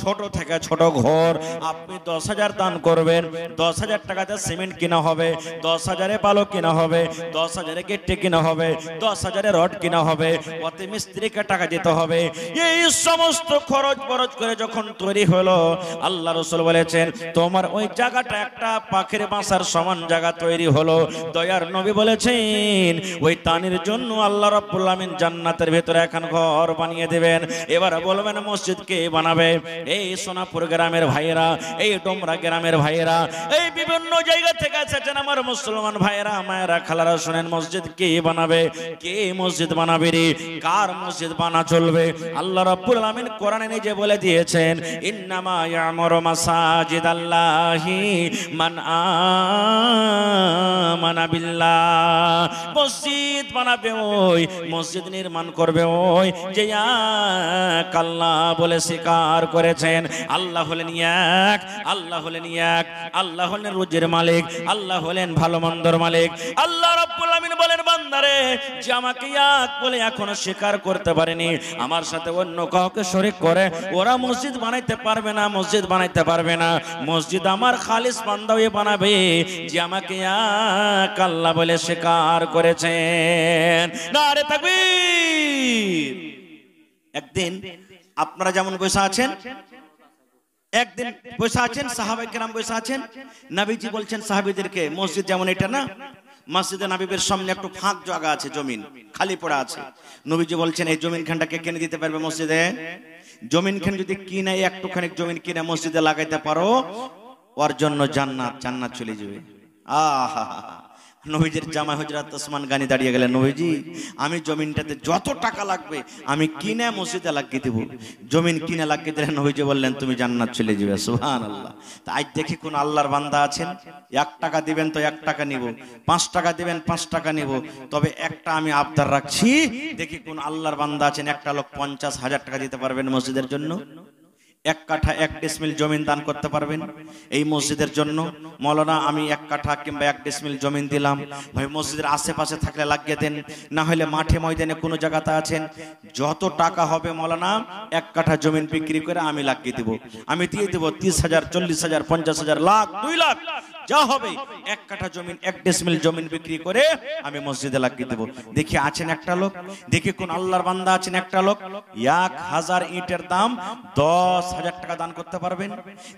ছোট থেকে ছোট ঘর আপনি 10,000 দান করবেন, 10,000 টাকাতে সিমেন্ট কিনা হবে, 10,000-এ বালু কিনা হবে, 10,000-এ গিট্টি কিনা হবে, 10,000-এ রড কিনা হবে, ওতে মিস্ত্রিকে টাকা দিতে হবে। এই সমস্ত খরচ বরচ করে যখন তৈরি হলো, আল্লাহ রাসূল বলেছেন তোমার ওই জায়গাটা একটা পাখির বাসার সমান জায়গা তৈরি হলো। দয়ার নবী বলেছেন ওই তানির জন্য আল্লাহ রাব্বুল আমিন জান্নাতের ভেতরে এখন ঘর বানিয়ে দেবেন। এবার বলবেন মসজিদ কে বানাবে? এই সোনাপুর গ্রামের ভাইয়েরা, এই ডোমরা গ্রামের ভাইয়েরা, এই বিভিন্ন জায়গা থেকে এসেছেন আমার মুসলমান ভাইয়েরা, মায়েরা, খালারা, শুনেন মসজিদ কে বানাবে? কে মসজিদ বানাবে রে? কার মসজিদ বানা চলবে? আল্লাহ রাব্বুল আমিন কোরআনে নিজে বলে দিয়েছেন ইন্নামা ইয়ামুরু মাসাজিদাল্লাহি মান আমানা বিল্লাহ। মসজিদ বানাবে ওই, মসজিদ নির্মাণ করবে ওই যে এক আল্লাহ বলে স্বীকার করেছেন। আল্লাহ হলেন এক, আল্লাহ হলেন এক, আল্লাহ হলেন রুজির মালিক, আল্লাহ হলেন ভালো মন্দর মালিক। আল্লাহ রাব্বুল আমিন বলেন বান্দারে যে আমাকে এক বলে এখনো স্বীকার করতে পারেনি, আমার সাথে অন্য কাউকে শরীক করে ওরা মসজিদ বানাইতে পারবে না, মসজিদ বানাইতে পারবে না। মসজিদ আমার খালিস বান্দা হয়ে বানাবে যে আমাকে এক আল্লাহ বলে স্বীকার করেছেন। নারে তাকবীর। একদিন আপনারা যেমন বসে আছেন, একদিন বসে আছেন, সাহাবায়ে কেরাম বসে আছেন, নবীজি বলছেন সাহাবীদেরকে মসজিদ যেমন এটা না, মসজিদে নববীর সামনে একটু ফাঁক জায়গা আছে, জমিন খালি পড়া আছে। নবীজি বলছেন এই জমিন খানটাকে কিনে দিতে পারবে মসজিদে? জমিন খান যদি কিনে একটুখানি জমিন কিনে মসজিদে লাগাইতে পারো, ওর জন্য জান্নাত, জান্নাত চলে যাবে। আহা, নবীজির জামা হযরত ওসমান গানি দাঁড়িয়ে গেলেন, নবীজি আমি জমিনটাতে যত টাকা লাগবে আমি কিনে মসজিদে লাগিয়ে দেব। জমিন কিনে লাগিয়ে দিলেন, নবীজি বললেন তুমি জান্নাত চলে যাবে। সুবহানাল্লাহ। তাই দেখি কোন আল্লাহর বান্দা আছেন 1 টাকা দিবেন তো 1 টাকা নিব, 5 টাকা দিবেন 5 টাকা নিব, তবে একটা আমি আবদার রাখছি, দেখি কোন আল্লাহর বান্দা আছেন একটা লোক 50,000 টাকা দিতে পারবেন মসজিদের জন্য। 1 কাঠা 1 ডিসমিল জমিন দান করতে পারবেন এই মসজিদের জন্য? মৌলানা আমি 1 কাঠা কিংবা 1 ডিসমিল জমিন দিলাম, ভাই মসজিদের আশেপাশে থাকলে লাগিয়ে দেন, না হলে মাঠে ময়দানে কোনো জায়গাতে আছেন, যত টাকা হবে মৌলানা 1 কাঠা জমিন বিক্রি করে আমি লাগিয়ে দেব, আমি দিয়ে দেব 30,000, 40,000, 50,000, লাখ, 2 লাখ, যা হবে 1 কাঠা জমিন 1 ডেসিমেল জমিন বিক্রি করে আমি মসজিদে লাগিয়ে দেব। দেখি আছেন একটা লোক, দেখি কোন আল্লাহর বান্দা আছেন একটা লোক 1000 ইটের দাম 10,000 টাকা দান করতে পারবেন?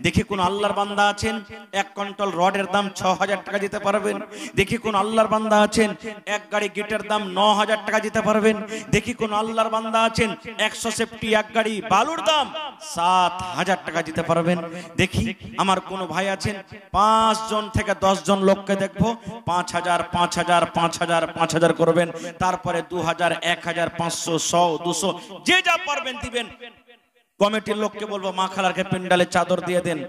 দেখি কোন আল্লাহর বান্দা আছেন 1 কুইন্টাল রডের দাম 6000 টাকা দিতে পারবেন? দেখি কোন আল্লাহর বান্দা আছেন 1 গাড়ি গিটের দাম 9000 টাকা দিতে পারবেন? দেখি কোন আল্লাহর বান্দা আছেন 100 সেফটি 1 গাড়ি বালুর দাম 7000 টাকা দিতে পারবেন? দেখি আমার কোন ভাই আছেন 5 জন থেকে 10 জন লোককে দেখবো 5000 5000 5000 5000 করবেন, তারপরে 2000 1000 500 100 200 যে যা পারবেন দিবেন। কমিটির লোককে বলবো মা খালারকে পেন্ডালে চাদর দিয়ে দেন।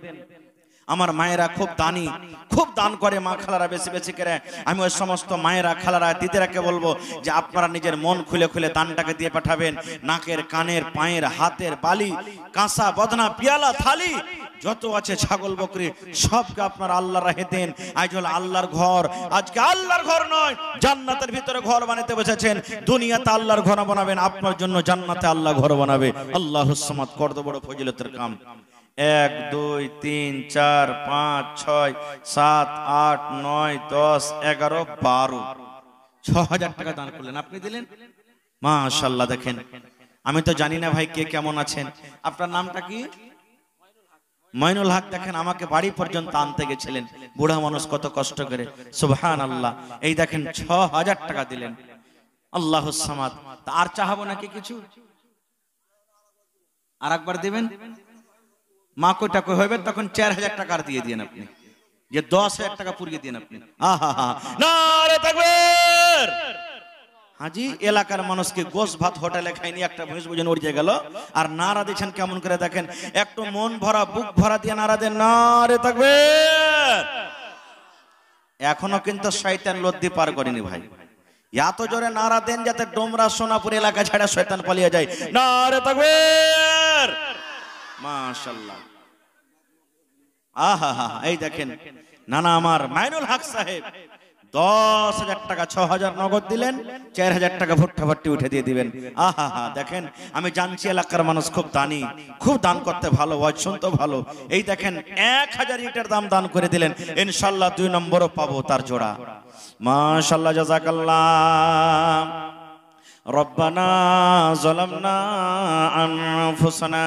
আমার মায়েরা খুব দানি, খুব দান করে মা খালারা বেশি বেশি করে। আমি ওই সমস্ত মায়েরা খালারা দিদিরাকে বলবো যে আপনারা নিজের মন খুলে খুলে দানটাকে দিয়ে পাঠাবেন। নাকের কানের পায়ের হাতের বালি কাঁসা বদনা পিয়ালা থালি যত আছে ছাগল বকরি সবকে আপনারা আল্লাহর রাহে দেন। আজ হলো আল্লাহর ঘর, আজকে আল্লাহর ঘর নয় জান্নাতের ভিতরে ঘর বানাতে বসেছেন। দুনিয়াতে আল্লাহর ঘর বানাবেন, আপনার জন্য জান্নাতে আল্লাহ ঘর বানাবে। আল্লাহুস সামাদ কত বড় ফজিলতের কাম। 1 2 3 4 5 6 7 8 9 10 11 12 6000 টাকা দান করলেন, আপনি দিলেন। মাশাআল্লাহ। দেখেন আমি তো জানি না ভাই কে কেমন আছেন, আপনার নামটা কি? মাইনুল হক। দেখেন আমাকে বাড়ি পর্যন্ত আনতে গেছিলেন, বুড়া মানুষ কত কষ্ট করে। সুবহানাল্লাহ। এই দেখেন 6000 টাকা দিলেন। আল্লাহুস সামাদ। আর চাহাবো নাকি কিছু? আর একবার দিবেন। মা কইটা কই হইবে তখন 4000 টাকা দিয়ে দিয়েন আপনি, যে 10000 টাকা পুরিয়ে দিয়েন আপনি। আহা নারে তাকবীর। হাজি এলাকার মানুষকে গোশ ভাত হোটেলে খাইনি একটা ভুঁজ বুঝেন উড়ে গেল, আর নারা দিচ্ছেন কেমন করে দেখেন, একটু মন ভরা বুক ভরা দিয়ে নারা দেন নারে তাকবীর। এখনো কিন্তু শয়তান লদ্দি পার করেনি ভাই। এত জোরে নারা দেন যাতে ডোমরা সোনাপুর এলাকা ছাড়া শয়তান পালিয়ে যায়। নারে তাকবীর। মাশাআল্লাহ। আহা হা। এই দেখেন নানা আমার মাইনুল হক সাহেব 10000 টাকা 6000 নগদ দিলেন, 4000 টাকা ভুট্টা ভট্টি উঠে দিয়ে দিবেন। আহা হা। দেখেন আমি জানছি এলাকার মানুষ খুব দানি, খুব দান করতে ভালো, ওয়াজ শুনতে ভালো। এই দেখেন 1000 ইটের দাম দান করে দিলেন, ইনশাআল্লাহ 2 নম্বরও পাবো তার জোড়া। মাশাআল্লাহ জাযাকাল্লাহ। রব্বানা যালামনা আনফুসানা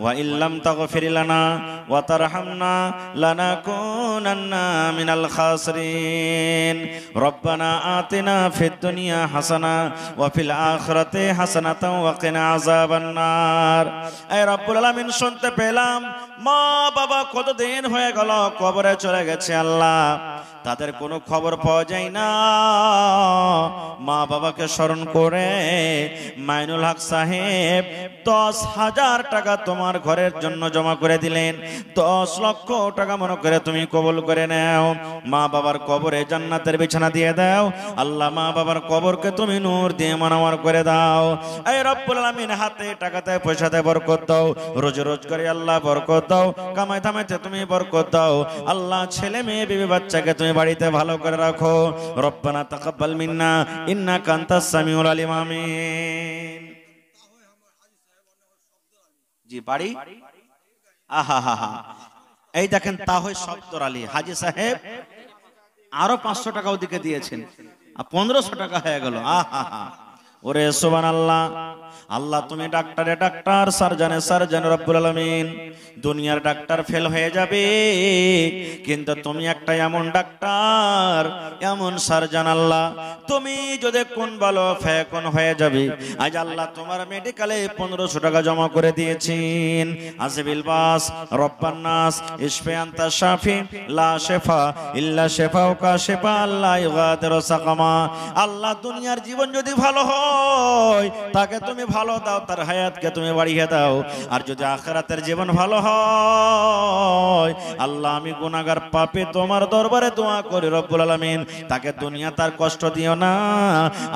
ওয়া ইল্লাম তাগফির লানা ওয়া তারহামনা লানাকুনান্না মিনাল খাসিরিন। রব্বানা আতিনা ফিদ দুনিয়া হাসানা ওয়া ফিল আখিরাতি হাসানাতাও ওয়া কিনা আযাবান নার। এই রব্বুল আলামিন শুনতে পেলাম মা বাবা কতদিন হয়ে গেল কবরে চলে গেছে আল্লাহ, তাদের কোনো খবর পাওয়া যায় না। মা বাবাকে স্মরণ করে মাইনুল হক সাহেব 10,000 টাকা তোমার ঘরের জন্য জমা করে দিলেন। 10 লক্ষ টাকা মনে করে তুমি কবুল করে নাও। মা বাবার কবরে জান্নাতের বিছানা দিয়ে দাও আল্লাহ। মা বাবার কবরকে তুমি নূর দিয়ে মানওয়ার করে দাও। এই রব্বুল আলামিন হাতে টাকাতে পয়সাতে বরকত দাও, রোজে রোজ করে আল্লাহ বরকত দাও, কামাই থামাইতে তুমি বরকত দাও আল্লাহ। ছেলে মেয়ে বিবি বাচ্চাকে তুমি বাড়িতে ভালো করে রাখো। রব্বানা তাকাব্বাল মিন্না ইন্নাকা আনতাস সামিউল আলিম। আমিন। জি বাড়ি। আহা হা হা। এই দেখেন তাহলে শব্দর আলী হাজি সাহেব আরো 500 টাকা ওদিকে দিয়েছেন, 1500 টাকা হয়ে গেল। আহা হা। ওরে সুবহানাল্লাহ। আল্লাহ তুমি ডাক্তারে ডাক্তার, সার্জনে সার্জন। রব্বুল আলামিন দুনিয়ার ডাক্তার ফেল হয়ে যাবে, কিন্তু তুমি একটা এমন ডাক্তার এমন সার্জন আল্লাহ, তুমি যদি কোন ভালো ফেকন হয়ে যাবে। আজ আল্লাহ তোমার মেডিকেলে 1500 টাকা জমা করে দিয়েছেন। আসবিল বাস রব্বান নাস ইশফি আনতা শাফি লা শিফা ইল্লা শিফাউকা শিফা লা ইগাদিরু সাকামা। আল্লাহ দুনিয়ার জীবন যদি ভালো হয় তাকে তুমি ভালো দাও, তার হায়াতকে তুমি বাড়িয়ে দাও। আর যদি আখিরাতের জীবন ভালো হয় আল্লাহ আমি গুনাহগার পাপী তোমার দরবারে দোয়া করি রব্বুল আলামিন তাকে দুনিয়া তার কষ্ট দিও না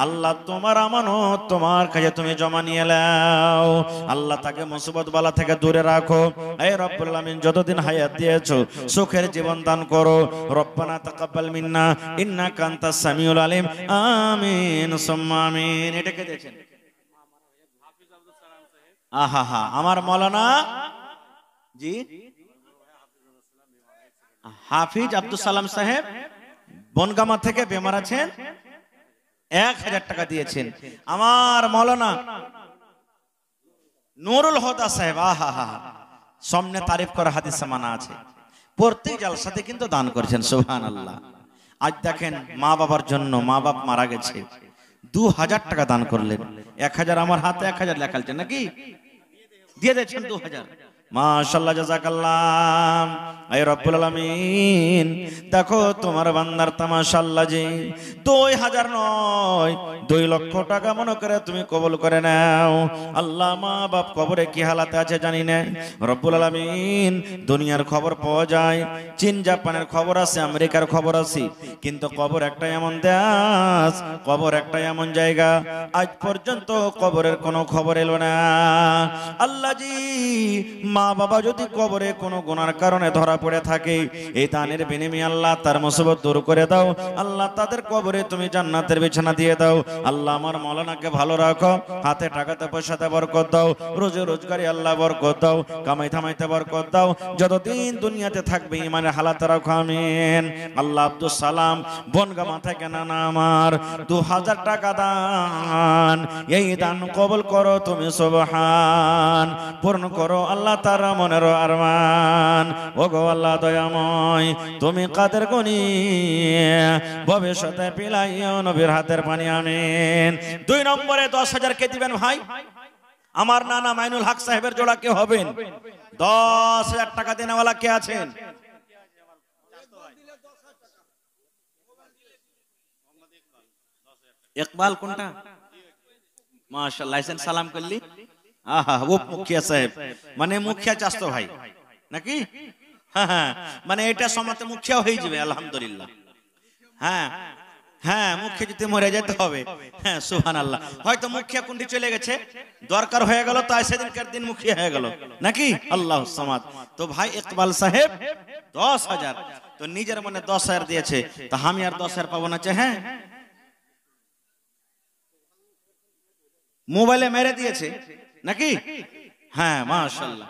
আল্লাহ। তোমার আমানত তোমার কাছে তুমি জমা নিয়ে নাও আল্লাহ। তাকে মুসিবত বালা থেকে দূরে রাখো। এই রব্বুল আলামিন যতদিন হায়াত দিয়েছো সুখের জীবন দান করো। রব্বানা তাকাব্বাল মিন্না ইন্নাকা আনতাস সামিউল আলিম। আমিন সুম্মা আমিন। এটাকে দেখেন। আহা হা। আমার মাওলানা জি হাফিজ আব্দুল সালাম সাহেব বনগামা থেকে বেমার আছেন, 1000 টাকা দিয়েছেন। আমার মাওলানা নুরুল হুদা সাহেব, আহা হা, সামনে তারিফ করা হাদিস মানা আছে, প্রত্যেক জালসাতে কিন্তু দান করেছেন। সুবহানাল্লাহ। আজ দেখেন মা বাবার জন্য, মা বাপ মারা গেছে, 2000 টাকা দান করলেন। 1000 আমার হাতে 1000 লেখা আছে নাকি, দিয়ে দিয়েছেন 2000। মাশাআল্লাহ, জাযাকাল্লাহ। আয় রব্বুল আলামিন, দেখো তোমার বান্দার তামাশাআল্লাহ জি 2000 নয় 2 লক্ষ টাকা মনে করে তুমি কবুল করে নাও। আল্লাহ, মা বাপ কবরে কি হালাতে আছে জানি না রব্বুল আলামিন। দুনিয়ার খবর পাওয়া যায়, চীন জাপানের খবর আছে, আমেরিকার খবর আছে, কিন্তু কবর একটা এমন দেশ, কবর একটা এমন জায়গা, আজ পর্যন্ত কবরের কোনো খবর এলো না। আল্লাহ জি, মা বাবা যদি কবরে কোনো গুনার কারণে ধরা পড়ে থাকে, এই দানের বিনিময়ে আল্লাহ তার মুসিবত দূর করে দাও। আল্লাহ তাদের কবরে তুমি জান্নাতের বিছানা দিয়ে দাও। আল্লাহ আমার মাওলানাকে ভালো রাখো, হাতে টাকাতে পয়সাতে বরকত দাও, রোজে রোজগারে আল্লাহ বরকত দাও, কামাই থামাইতে বরকত দাও, যতদিন দুনিয়াতে থাকবে ইমানের হালাতে রাখো, আমিন। আল্লাহ আব্দুল সালাম বনগামা থেকে নানা আমার 2000 টাকা দান, এই দান কবুল করো তুমি, সুবহান। পূর্ণ করো আল্লাহ তার মনের আরমান। ওগো আল্লাহ দয়াময়, তুমি কাদের গনি ভবিষ্যতে পিলাইও নবীর হাতের পানি, আমিন। 2 নম্বরে 10,000 কে দিবেন ভাই? আমার নানা মাইনুল হক সাহেবের জোড়া কে হবেন? 10,000 টাকা দেনেওয়ালা কে আছেন? ইকবাল কোনটা? মাশাআল্লাহ, লাইসেন্স সালাম করলি। আহা, ও মুখিয়া সাহেব, মানে মুখিয়া চাস্তো ভাই নাকি? হ্যাঁ, মানে এটা সমাজে মুখিয়া হয়ে যাবে, আলহামদুলিল্লাহ। হ্যাঁ হ্যাঁ, মুখিয়া যদি মরে যেতে হবে। হ্যাঁ, সুবহানাল্লাহ। হয়তো মুখিয়া কুন্ডি চলে গেছে, দরকার হয়ে গেল, তাই সেদিনকার দিন মুখিয়া হয়ে গেল নাকি? আল্লাহু সামাদ। তো ভাই ইকবাল সাহেব 10,000, তো নিজের মনে 10,000 দিয়েছে, তা আমি আর 10,000 পাবো না? হ্যাঁ, মোবাইলে মেরে দিয়েছে নাকি? হ্যাঁ, মাশাআল্লাহ।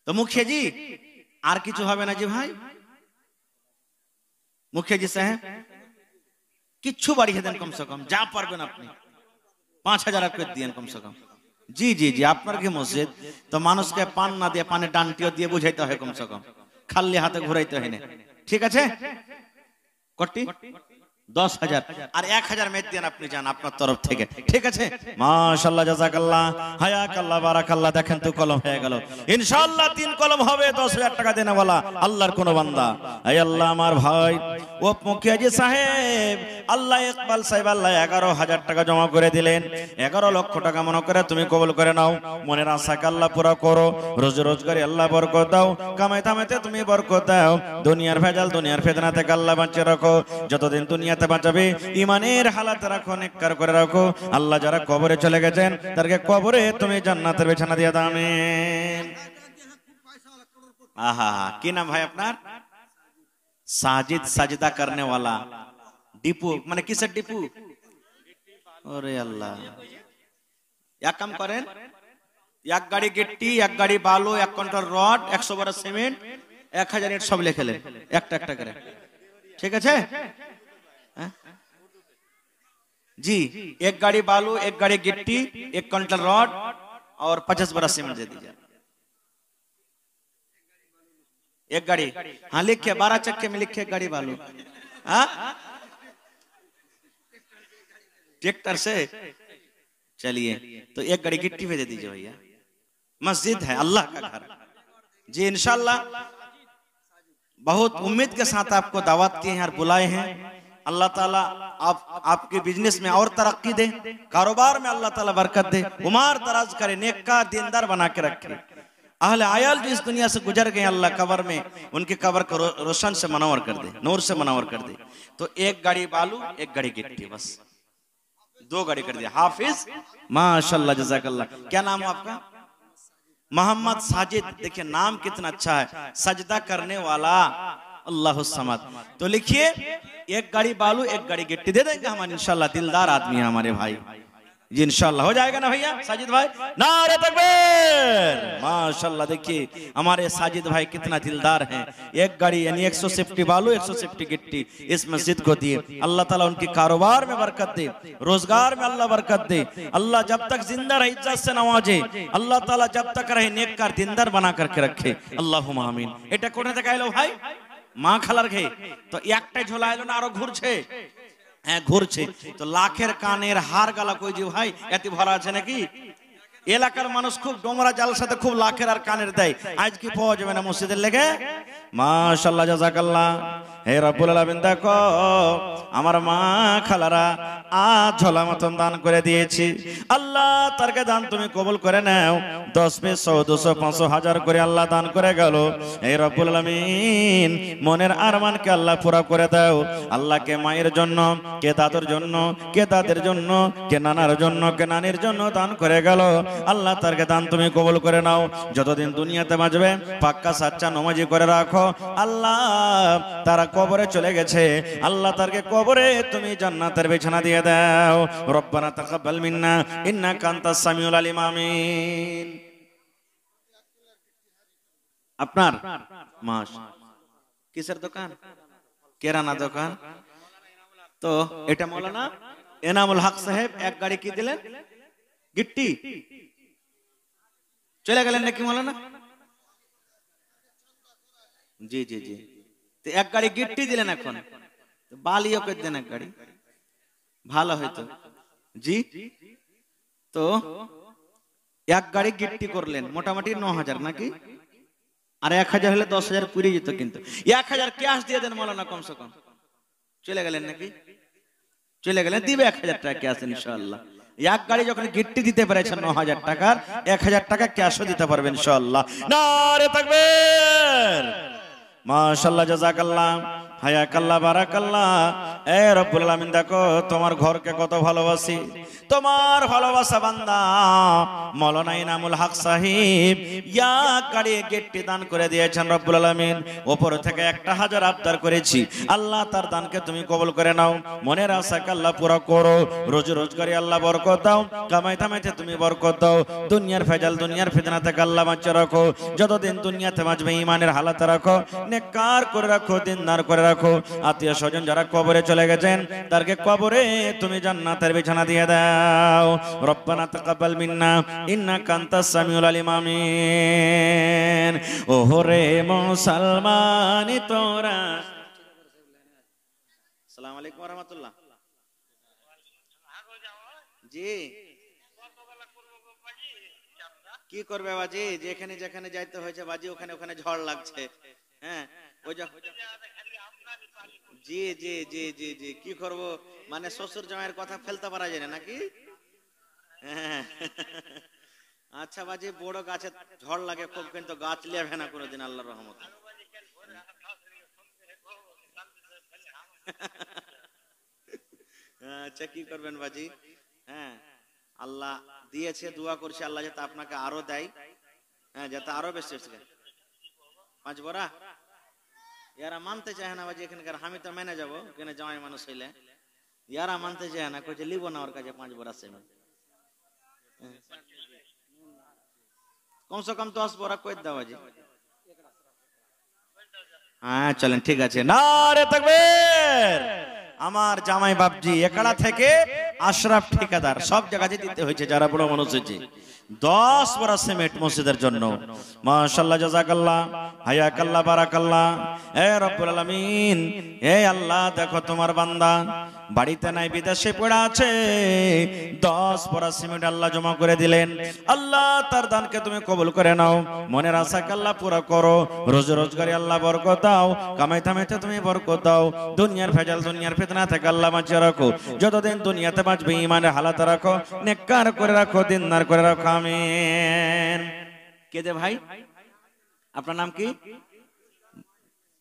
তো মুখিয়া জি আর কিছু হবে না জি ভাই? মুখিয়া জি সাহেব কিচ্ছু বাড়িয়ে দেন, কমসে কম যা পারবেন আপনি 5,000 করে দিয়েন কমসে কম। জি জি জি, আপনার কি মসজিদ, তো মানুষকে পান না দিয়ে পানে ডান্টিও দিয়ে বুঝাইতে হয়, কমসে কম খালি হাতে ঘুরাইতে হয় না। ঠিক আছে, কটি 10,000 আর 1,000 মেদ দেন আপনি, যান আপনার তরফ থেকে। ঠিক আছে, মাশাআল্লাহ, জাযাকাল্লাহ, হায়াকাল্লাহ, বারাকাল্লাহ। দেখেন তো কলম হয়ে গেল ইনশাআল্লাহ, 3 কলম হবে 10,000 টাকা দেনেওয়ালা আল্লাহর কোন বান্দা। এই আল্লাহ আমার ভাই ও মুখিয়াজি সাহেব, আল্লাহ ইকবাল সাহেব আল্লাহ 11,000 টাকা জমা করে দিলেন। 11 লক্ষ টাকা মনে করে তুমি কবুল করে নাও, মনের আশাকে আল্লাহ পুরা করো, রোজ রোজগারে আল্লাহ বরকত দাও, কামাই থামাইতে তুমি বরকত দাও, দুনিয়ার ভেজাল দুনিয়ার ফিতনা থেকে আল্লাহ বাঁচিয়ে রাখো, যতদিন দুনিয়াতে বাঁচাবে ইমানের হালাতে রাখো, নেককার করে রাখো। আল্লাহ যারা কবরে চলে গেছেন তাদেরকে কবরে তুমি জান্নাতের বিছানা দিয়ে দাও, আমিন। আহা, কি নাম ভাই আপনার? সাজিদ, সাজদা করনে वाला ডিপু, মানে কিসের ডিপু? ওরে আল্লাহ, এক কাম করেন, 1 গাড়ি গিট্টি, 1 গাড়ি বালু, 1 কুইন্টাল রড, 100 বড় সিমেন্ট, 1000 ইট সব লিখলেন একটা একটা করে। ঠিক আছে जी, 1 गाड़ी बालू, 1 गाड़ी गिट्टी, 1 क्विंटल रॉड और 50 बड़ा सीमेंट दे दीजिए। 1 गाड़ी, हाँ लिखिए, 12 चक्के में लिखिए गाड़ी बालू। हाँ, ट्रैक्टर से चलिए, तो 1 गाड़ी गिट्टी पे दे दीजिए भैया। मस्जिद है, अल्लाह का घर जी। इंशाल्लाह बहुत उम्मीद के साथ आपको दावत किए हैं और बुलाए हैं। अल्लाह ताला आपके बिजनेस में और तरक्की दे, कारोबार में अल्लाह ताला बरकत दे, उमर दराज करे, नेककार दीनदार बना के रखे। अहले आयल जो इस दुनिया से गुजर गए, अल्लाह कब्र में उनके कब्र को रोशन से मनवर कर दे, नूर से मनवर कर दे। तो 1 गाड़ी बालू, 1 गाड़ी गिट्टी, बस 2 गाड़ी कर दिया। हाफिज, माशाल्लाह, जज़ाकल्लाह। क्या नाम है आपका? मोहम्मद साजिद। देखिए नाम कितना अच्छा है, सजदा करने वाला, अल्लाह समद। तो लिखिए 1 गाड़ी बालू, 1 गाड़ी गिट्टी दे देंगे हम इंशाल्लाह। दिलदार आदमी है हमारे भाई जी इंशाल्लाह हो जाएगा ना भैया साजिद भाई, नारे तकबीर। माशाल्लाह देखिए हमारे साजिद भाई कितना दिलदार हैं। एक गाड़ी यानी 150 बालू 150 गिट्टी इस मस्जिद को दिए। अल्लाह ताला उनकी कारोबार में बरकत दे, रोजगार में अल्लाह बरकत दे। अल्लाह जब तक जिंदा रहे इज्जत से नवाजे। अल्लाह ताला जब तक रहे नेककार दिनदार बना करके रखे। अल्लाहुम्मा आमीन। এটা কোথা থেকে আইলো ভাই? মা খালার ঘে তো একটাই ঝোলা এলো না আরো ঘুরছে? হ্যাঁ ঘুরছে। তো লাখের কানের হার গালা কই যে ভাই এত ভরা আছে নাকি? এলাকার মানুষ খুব ডোমরা জালের সাথে খুব লাখের আর কানের দেয়। আজ কি পাওয়া যাবে না মসজিদের লেগে? মাশাআল্লাহ জাযাকাল্লাহ। হে রব্বুল আলামিন দেখো আমার মা খালারা আজ ঝোলা মতন দান করে দিয়েছি। আল্লাহ তারকে দান তুমি কবুল করে নাও। 10 পেশো 200 500 1000 করে আল্লাহ দান করে গেল। হে রব্বুল আলামিন মনের আরমানকে আল্লাহ পুরা করে দাও। আল্লাহকে মায়ের জন্য, কে দাদুর জন্য, কে দাদের জন্য, কে নানার জন্য, কে নানির জন্য দান করে গেল। আল্লাহ তারকে দান তুমি কবুল করে নাও। যতদিন দুনিয়াতে বাঁচবে পাক্কা সাচ্চা নামাজি করে রাখো। আল্লাহ তারা কবরে চলে গেছে, আল্লাহ তারকে কবরে তুমি জান্নাতের বিছানা দিয়ে দাও। রব্বানা তাকাব্বাল মিন্না ইন্নাকা আনতাস সামিউল আলিম। আমিন। আপনার মাস কিসের দোকান? কেরানা দোকান। তো এটা মৌলানা এনামুল হক সাহেব এক গাড়ি কি দিলেন? গিট্টি। চলে গেলেন নাকি মৌলানা? জি জি জি। তো এক গাড়ি গিট্টি দিলেন, এখন বালিও করে দেন এক গাড়ি, ভালো হয়তো। জি তো এক গাড়ি গিট্টি করলেন মোটামুটি 9000 নাকি? আর 1000 হলে 10000 পুরে যেত। কিন্তু 1000 ক্যাশ দিয়ে দেন মৌলানা কমসে কম। চলে গেলেন নাকি? চলে গেলেন, দিবে 1000 টাকা ক্যাশ ইনশাআল্লাহ। এক গাড়ি যখন গিট্টি দিতে পেরেছেন 9000 টাকার, 1000 টাকা ক্যাশও দিতে পারবেন ইনশাআল্লাহ। নারে তাকবীর। মাশাআল্লাহ জাযাকাল্লাহ হায়াকাল্লাহ বারাকাল্লাহ। এ রব্বুল আলামিন দেখো তোমার ঘরকে কত ভালোবাসি। তোমার ভালোবাসা বান্দা মাওলানা ইনামুল হক সাহেব ইয়া গাড়ি গিট্টি দান করে দিয়েছেন রব্বুল আলামিন। উপর থেকে 1000 আবদার করেছি, আল্লাহ তার দানকে তুমি কবুল করে নাও। মনের আশাকে আল্লাহ পুরো করো। রোজ রোজগারে আল্লাহ বরকত দাও, কামাই থামাইতে তুমি বরকত দাও। দুনিয়ার ফেজাল দুনিয়ার ফিতনা থেকে আল্লাহ বাঁচিয়ে রাখো। যতদিন দুনিয়াতে বাঁচবে ঈমানের হালাতে রাখো, নেককার করে রাখো, দিনদার করে রাখো। আত্মীয় স্বজন যারা কবরে চলে গেছেন তারকে কবরে তুমি জান্নাতের বিছানা দিয়ে দাও। রব্বানা তাকাব্বাল মিন্না ইন্নাকা আনতাস সামিউল আলিম। আমিন। ওরে মুসলমান তোরা। আসসালামু আলাইকুম ওয়া রাহমাতুল্লাহ। জি কি করবে বাজি? যেখানে যেখানে যাইতে হয়েছে বাজি ওখানে ওখানে ঝড় লাগছে। হ্যাঁ ওই জি জি জি জি জি কি করব, মানে শ্বশুর জামাইয়ের কথা ফেলতে পারা যায় না নাকি? আচ্ছা বাজি বড় গাছে ঝড় লাগে খুব, কিন্তু গাছ লেবে না কোনোদিন আল্লাহর রহমতে। আচ্ছা কি করবেন বাজি? হ্যাঁ আল্লাহ দিয়েছে, দোয়া করছি আল্লাহ যাতে আপনাকে আরো দেয়। হ্যাঁ যাতে আরো বেশি। 5 বড়া ইয়ারা মানতে চায় না বাজি এখানকার। আমি তো মেনে যাবো কেন, জামাই মানুষ হইলে। ইয়ারা মানতে চায় না, কইছে লিব না ওর কাছে 5 বড়া সিমেন্ট। কমসে কম 10 বড়া কই দাও বাজি। হ্যাঁ চলেন ঠিক আছে। নারে তাকবীর। আমার জামাই বাপজি একড়া থেকে আশরাফ ঠিকাদার সব জায়গায় দিতে হয়েছে যারা বড় মানুষ হয়েছে। 10 বড়া সিমেন্ট মসজিদের জন্য। মাশাআল্লাহ জাযাকাল্লাহ হায়াকাল্লাহ বারাকাল্লাহ। হে রব্বুল আলামিন, হে আল্লাহ দেখো তোমার বান্দা বাড়িতে নাই, বিদেশে পড়ে আছে। 10 বড়া সিমেন্ট আল্লাহ জমা করে দিলেন। আল্লাহ তার দানকে তুমি কবুল করে নাও। মনের আশাকে আল্লাহ পুরো করো। রোজ রোজগারে আল্লাহ বরকত দাও, কামাই থামাইতে তুমি বরকত দাও। দুনিয়ার ফেজাল দুনিয়ার ফিতনা থেকে আল্লাহ বাঁচিয়ে রাখো। যতদিন দুনিয়াতে বাঁচবে ঈমানের হালাতে রাখো, নেককার করে রাখো, দিনদার করে রাখো। আমিন। কে দে ভাই? আপনার নাম কি?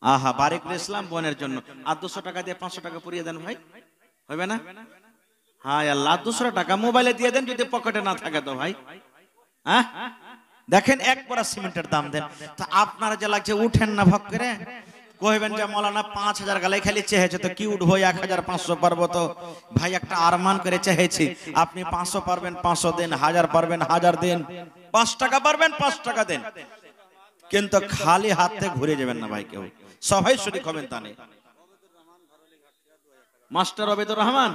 আহা বারিকুল ইসলাম বোনের জন্য আর 200 টাকা দিয়ে 500 টাকা পুরিয়ে দেন ভাই, হবে না? হ্যাঁ আল্লাহ 200 টাকা মোবাইলে দিয়ে দেন যদি পকেটে না থাকে তো ভাই। হ্যাঁ দেখেন 1 বড়া সিমেন্টের দাম দেন। তা আপনারা যে লাগছে উঠেন না ভক করে, কইবেন যে মৌলানা 5000 গালাই খালি চেয়েছে তো কি উঠবো 1500 পারবো তো ভাই একটা আরমান করে চেয়েছি আপনি 500 পারবেন 500 দিন 1000 পারবেন 1000 দিন 5 টাকা পারবেন 5 টাকা দেন কিন্তু খালি হাতে ঘুরে যাবেন না ভাই কেউ সবাই শরীক হবেন তা নেই মাস্টার ওবেদুর রহমান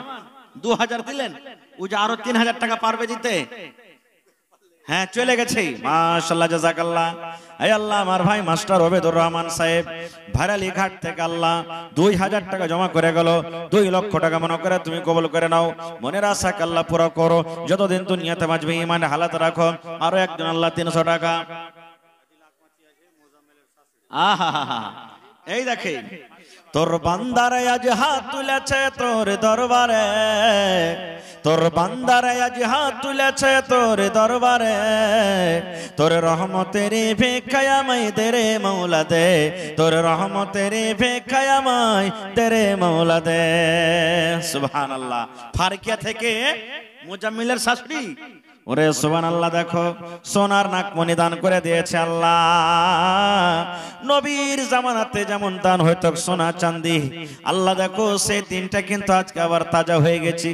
2000 দিলেন ও যে আরো 3000 টাকা পারবে দিতে হ্যাঁ চলে গেছে মাশাআল্লাহ জাযাকাল্লাহ এই আল্লাহ আমার ভাই মাস্টার ওবেদুর রহমান সাহেব ভাড়ালি ঘাট থেকে আল্লাহ 2000 টাকা জমা করে গেল 2 লক্ষ টাকা মনে করে তুমি কবুল করে নাও মনের আশাকে আল্লাহ পুরো করো যতদিন দুনিয়াতে বাঁচবে ঈমানের হালাত রাখো আরো একজন আল্লাহ 300 টাকা আহা এই দেখে তোর বান্দারে আজ হাত তুলেছে তোর দরবারে তোর বান্দারে আজ হাত তুলেছে তোর দরবারে তোর রহমতের ভিক্ষায় আমায় দে রে মওলা দে তোর রহমতের ভিক্ষায় আমায় দে রে মওলা দে সুবহানাল্লাহ ফারকিয়া থেকে মুজাম্মিলের শাশুড়ি ওরে সুবহানাল্লাহ দেখো সোনার নাকমণি দান করে দিয়েছে আল্লাহ নবীর জামানাতে যেমন দান হইতো সোনা চাঁদি আল্লাহ দেখো সেই দিনটা কিন্তু আজকে আবার তাজা হয়ে গেছে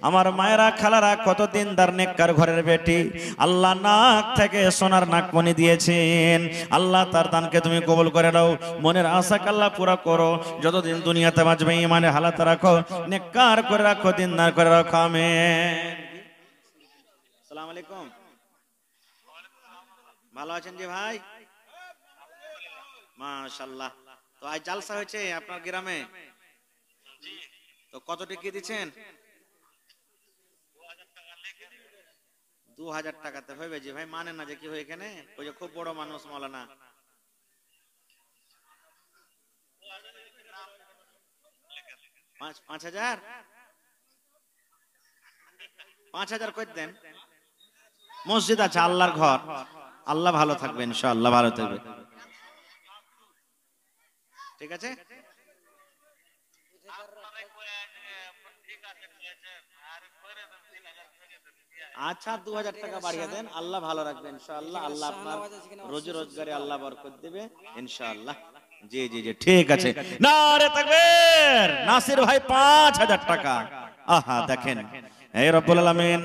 আমার মায়েরা খালারা কত দিনদার নেককার ঘরের বেটি আল্লাহ নাক থেকে সোনার নাকমণি দিয়েছেন আল্লাহ তার দানকে তুমি কবুল করে নাও মনের আশাকে আল্লাহ পুরা করো যতদিন দুনিয়াতে বাঁচবে ঈমানের হালাত রাখো নেককার করে রাখো দিনদার করে রাখো আমিন আসসালামু আলাইকুম ভালো আছেন জি ভাই মাশাআল্লাহ তো আজ জালসা হয়েছে আপনার গ্রামে তো কত টাকা দিবেন 2000 টাকাতে হবে জি ভাই মানে না যে কি হয় এখানে ওই যে খুব বড় মানুষ মাওলানা 5000 5000 কই দেন মসজিদ আছে আল্লাহর ঘর আল্লাহ ভালো থাকবে ইনশাআল্লাহ ভালো থাকবে ঠিক আছে আচ্ছা 2000 টাকা বাড়িয়ে দেন আল্লাহ ভালো রাখবে ইনশাআল্লাহ আল্লাহ আপনার রোজি রোজগারে আল্লাহ বরকত দিবে ইনশাআল্লাহ জি জি জি ঠিক আছে নারে তাকবীর নাসির ভাই 5000 টাকা আহা দেখেন এই রব্বুল আলামিন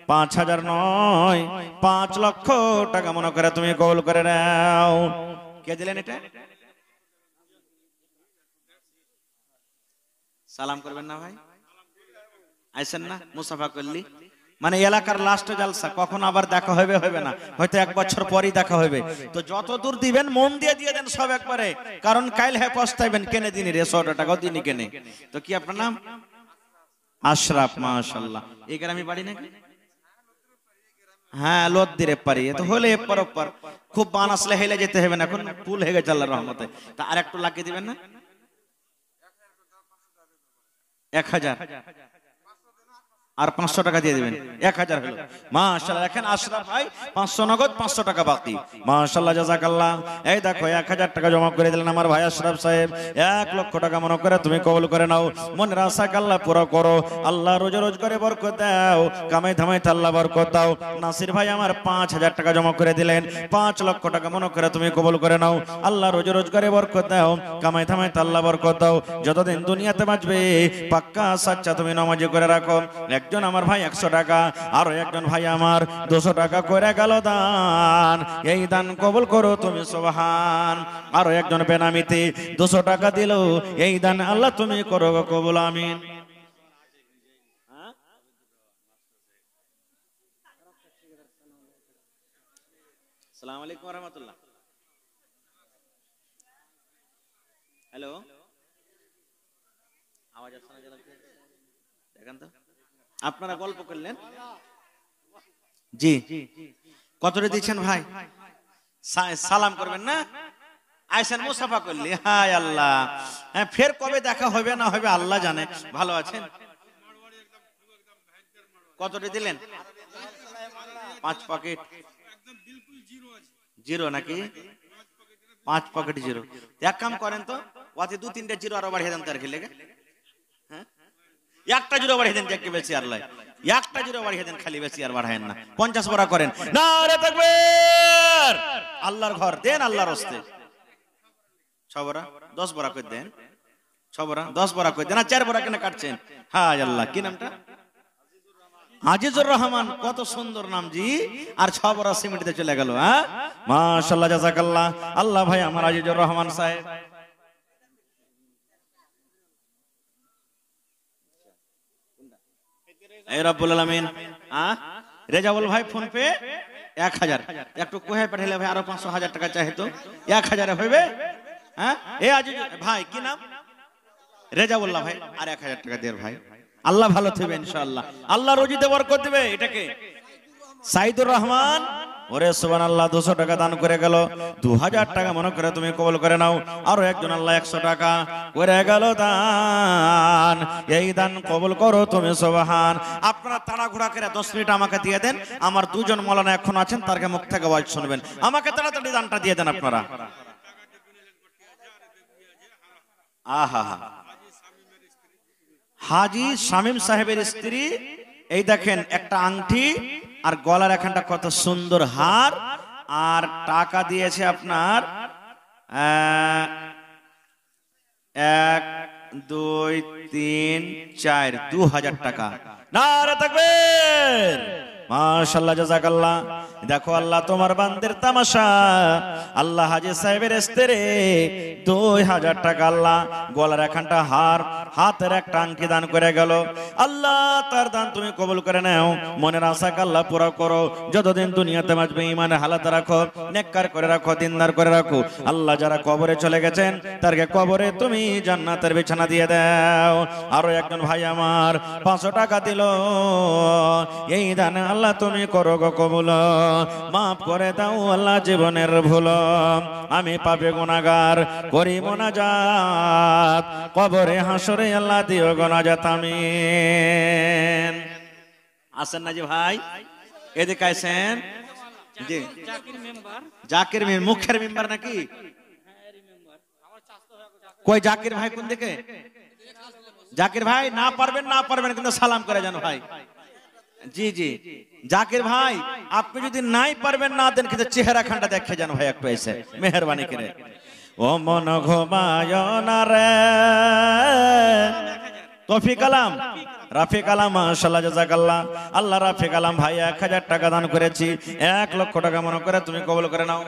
5000 নয় 5 লক্ষ টাকা মনে করে তুমি কবুল করে নাও কে দিলেন এটা সালাম করবেন না ভাই আইছেন না মুসাফা করলি মানে এলাকার লাস্ট জালসা কখন আবার দেখা হবে হবে না হয়তো 1 বছর পরেই দেখা হবে তো যত দূর দিবেন মন দিয়ে দিয়ে দেন সব একবারে কারণ কাল হে পস্তাইবেন কেনে দিনি রে 100 টাকা দিনই কেনে তো কি আপনার নাম আশরাফ মাশাআল্লাহ এই গ্রামে বাড়ি নাকি হ্যাঁ লদ্দিরে পারি তো হলে পরপর খুব বান আসলে হেলে যেতে হবে না এখন পুল হয়ে গেছে আল্লাহর রহমতে তা আর একটু লাগিয়ে দিবেন না 1000 আর 500 টাকা দিয়ে দিবেন 1000 হলো মাশাআল্লাহ দেখেন আশরাফ ভাই 500 নগদ 500 টাকা বাকি মাশাআল্লাহ জাযাকাল্লাহ এই দেখো 1000 টাকা জমা করে দিলেন আমার ভাই আশরাফ সাহেব 1 লক্ষ টাকা মনে করে তুমি কবুল করে নাও মনের আশাকে আল্লাহ পুরো করো আল্লাহ রোজ রোজ করে বরকত দাও কামাই ধামাই আল্লাহ বরকত দাও নাসির ভাই আমার 5000 টাকা জমা করে দিলেন 5 লক্ষ টাকা মনে করে তুমি কবুল করে নাও আল্লাহ রোজ রোজ করে বরকত দাও কামাই ধামাই আল্লাহ বরকত দাও যতদিন দুনিয়াতে বাঁচবে পাক্কা সাচ্চা তুমি নামাজি করে রাখো একজন আমার ভাই 100 টাকা আর একজন ভাই আমার 200 টাকা করে গেল দান এই দান কবুল করো তুমি সুবহান আর একজন বেনামিতে 200 টাকা দিল এই দান আল্লাহ তুমি করো কবুল আমিন আসসালামু আলাইকুম ওয়া রাহমাতুল্লাহ হ্যালো আওয়াজ আসছে না দেখেন তো আপনারা গল্প করলেন জি কতটা দিচ্ছেন ভাই সালাম করবেন না আইসেন মুসাফা করলি হায় আল্লাহ হ্যাঁ ফের কবে দেখা হবে না হবে আল্লাহ জানে ভালো আছেন কতটা দিলেন 5 পকেট জিরো নাকি 5 পকেট জিরো এক কাম করেন তো ওতে 2-3টা জিরো আরো বাড়িয়ে দেন তার খেলে হ্যাঁ একটা জিরো বাড়িয়ে দেন যে বেশি আর লয় একটা জিরো বাড়িয়ে দেন খালি বেশি আর বাড়ায়েন না 50 বড় করেন নারে তাকবীর আল্লাহর ঘর দেন আল্লাহর রাস্তে 6 বড়া 10 বড়া করে দেন, 6 বড়া 10 বড়া করে দেন, আর 4 বড়া কেন কাটছেন? হায় আল্লাহ, কি নামটা? আজিজুর রহমান, কত সুন্দর নাম জি। আর 6 বড়া সিমেন্টে চলে গেল। হ্যাঁ, মাশাআল্লাহ, জাযাকাল্লাহ। আল্লাহ ভাই আমার আজিজুর রহমান সাহেব, এই রব্বুল আলামিন। রেজাউল ভাই ফোন পে 1000 একটু কোহে পাঠাইলে ভাই, আরো 500,000 টাকা চাই তো 1000 হইবে। হ্যাঁ, এ আজিজ ভাই, কি নাম? রেজাউল্লাহ ভাই, আর 1000 টাকা দেন ভাই। আল্লাহ ভালো থাকবে ইনশাআল্লাহ, আল্লাহ রুজিতে বরকত দিবে। এটাকে সাইদুর রহমান, ওরে সুবহানাল্লাহ, 200 টাকা দান করে গেল। 2000 টাকা মনে করে তুমি কবুল করে নাও। আরো একজন আল্লাহ 100 টাকা করে গেল দান। এই দান কবুল করো তুমি, সুবহান। আপনারা তাড়াহুড়া করে 10 মিনিট আমাকে দিয়ে দেন। আমার 2 জন মাওলানা এখন আছেন, তারকে মুখ থেকে ওয়াজ শুনবেন। আমাকে তাড়াতাড়ি দানটা দিয়ে দেন আপনারা। আহা, হাজী শামীম সাহেবের স্ত্রী, এই দেখেন একটা আংটি আর গলার এখানটা কত সুন্দর হার, আর টাকা দিয়েছে আপনার 1 2 3 4 2000 টাকা। নারে তাকবীর, মাশাআল্লাহ, জাযাকাল্লাহ। দেখো আল্লাহ তোমার বান্দের তামাশা। আল্লাহ হাজী সাহেবের স্ত্রী 2000 টাকা আল্লাহ গলার এখানটা হার, হাতের একটা আংটি দান করে গেল। আল্লাহ তার দান তুমি কবুল করে নাও। মনের আশাকে আল্লাহ পুরো করো। যতদিন দুনিয়াতে বাঁচবে ইমানের হালাতে রাখো, নেককার করে রাখো, দিনদার করে রাখো। আল্লাহ যারা কবরে চলে গেছেন, তারকে কবরে তুমি জান্নাতের বিছানা দিয়ে দাও। আরো একজন ভাই আমার 500 টাকা দিল। এই দান আল্লাহ তুমি করো গো কবুল, মাফ করে দাও আল্লাহ জীবনের ভুল। আমি পাপী গুনাহগার করি মুনাজাত, কবরে হাসরে আল্লাহ দিও গো নাজাত, আমিন। আসেন না জি ভাই, এদিকে আসেন জি। জাকির মেম্বার, মুখের মেম্বার নাকি? কই জাকির ভাই কোন দিকে? জাকির ভাই না পারবেন কিন্তু সালাম করে যান ভাই। জি জি, জাকির ভাই আপনি যদি নাই পারবেন না দেন, কিন্তু চেহারা খানটা দেখে যান ভাই একটু এসে, মেহেরবানি করে। ও মন ঘুমায় না রে, তৌফিক আলম, রাফিক আলম, মাশাআল্লাহ, জাযাকাল্লাহ। আল্লাহ রাফিক আলম ভাই 1000 টাকা দান করেছি। 1 লক্ষ টাকা মনে করে তুমি কবুল করে নাও।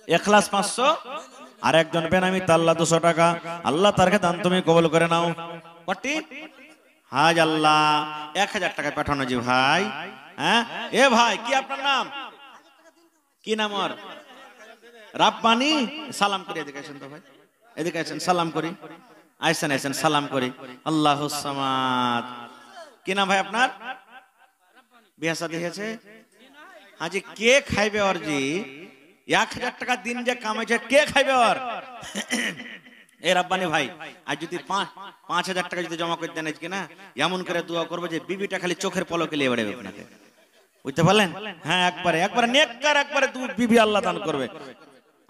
ইখলাস 500, আর একজন বেনামি আল্লাহ 200 টাকা। আল্লাহ তারকে দান তুমি কবুল করে নাও। কটি? হাজ আল্লাহ 1000 টাকা পাঠানো জি ভাই। হ্যাঁ, এ ভাই কি আপনার নাম? কি নাম? আর রাব্বানি। সালাম করি, এদিকে আসেন তো ভাই, এদিকে আসেন, সালাম করি। আইসেন সালাম করি। আল্লাহুস সামাদ। কি নাম ভাই আপনার? বিয়া শাদী হয়েছে? হাজি কে খাইবে ওর জি? 1000 টাকা দিন যে কামাইছে, কে খাইবে ওর? এ রাব্বানি ভাই, আজ যদি 5000 টাকা যদি জমা করে দেন আজকে না, এমন করে দোয়া করবো যে বিবিটা খালি চোখের পলকে লিয়ে বেড়াবে আপনাকে, বুঝতে পারলেন? হ্যাঁ, একবারে নেককার, একবারে দু বিবি আল্লাহ দান করবে।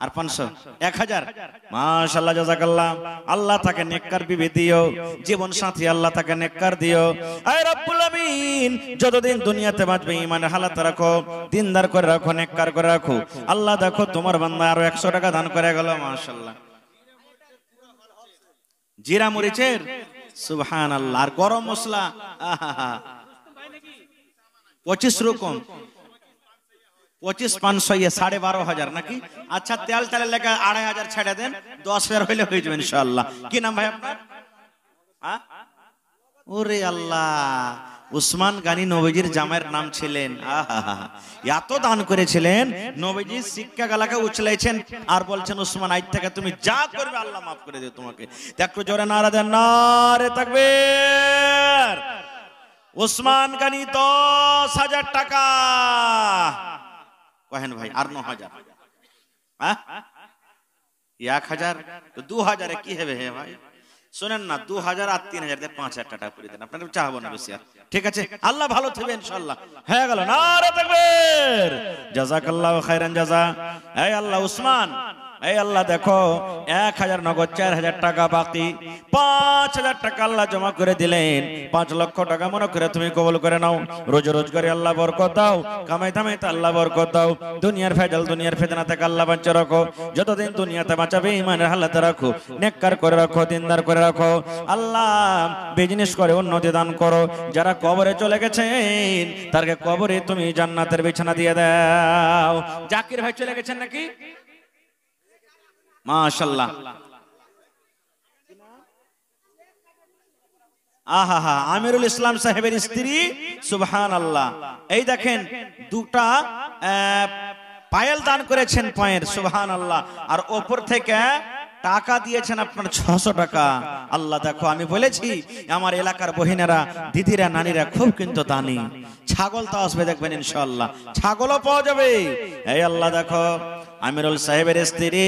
আর 500 1000, মাশাআল্লাহ, জাযাকাল্লাহ। আল্লাহ তাকে নেককার বিবি দিও, জীবন সাথী আল্লাহ তাকে নেককার দিও। আয় রব্বুল আমিন, যতদিন দুনিয়াতে বাঁচবে ইমানের হালাত রাখো, দিনদার করে রাখো, নেককার করে রাখো। আল্লাহ দেখো তোমার বান্দা আরো 100 টাকা দান করে গেল, মাশাআল্লাহ। জিরা মরিচের, সুবহানাল্লাহ। আর গরম মশলা, আহা, 25 রকম, 25 500, 12,500 নাকি? আচ্ছা, তেল তেলের লেগে 2500 ছেড়ে দেন, 10,000 হইলে হয়ে যাবে ইনশাআল্লাহ। কি নাম ভাই আপনার? ওরে আল্লাহ, উসমান গানি নবীজির জামাইয়ের নাম ছিলেন। আহা, এত দান করেছিলেন, নবীজি শিক্ষা গালাকে উছলাইছেন আর বলছেন, উসমান আজ থেকে তুমি যা করবে আল্লাহ মাফ করে দেবে তোমাকে। একটু জোরে নারা দেন, নারে তাকবীর। উসমান গানি 10,000 টাকা কহেন ভাই, আর 9,000, 1000 তো 2000 কি হবে হে ভাই? শুনেন না, 2000 আর 3000 দিয়ে 5000 টাকা করে দেন, আপনাদের চাহবো না বেশি আর। ঠিক আছে, আল্লাহ ভালো থাকবে ইনশাআল্লাহ। হয়ে গেল, নারে তাকবীর, জাযাকাল্লাহু খাইরান জাযা। এই আল্লাহ উসমান এই আল্লাহ দেখো 1000 নগদ 4000 টাকা বাকি, 5000 টাকা আল্লাহ জমা করে দিলেন, 5 লক্ষ টাকা মনে করে তুমি কবুল করে নাও। রোজগারে আল্লাহ বরকত দাও, কামাই দামাইতে আল্লাহ বরকত দাও, দুনিয়ার ভেজাল দুনিয়ার ফিতনা থেকে আল্লাহ বাঁচিয়ে রাখো, যতদিন দুনিয়াতে বাঁচাবে ঈমানের হালাতে রাখো, নেককার করে রাখো, দিনদার করে রাখো। আল্লাহ বিজনেস করে উন্নতি দান করো। যারা কবরে চলে গেছেন তারকে কবরে তুমি জান্নাতের বিছানা দিয়ে দাও। জাকির ভাই চলে গেছেন নাকি? মাশাআল্লাহ, আহা আমিরুল ইসলাম সাহেবের স্ত্রী, সুবহানাল্লাহ। এই দেখেন দুটা পায়েল দান করেছেন পায়ের, সুবহানাল্লাহ। আর ওপর থেকে টাকা দিয়েছেন আপনার 600 টাকা। আল্লাহ দেখো, আমি বলেছি আমার এলাকার বহিনেরা, দিদিরা, নারীরা খুব কিন্তু দানি। ছাগল তো আসবে দেখবেন ইনশাআল্লাহ, ছাগলও পাওয়া যাবে। এই আল্লাহ দেখো আমিরুল সাহেবের স্ত্রী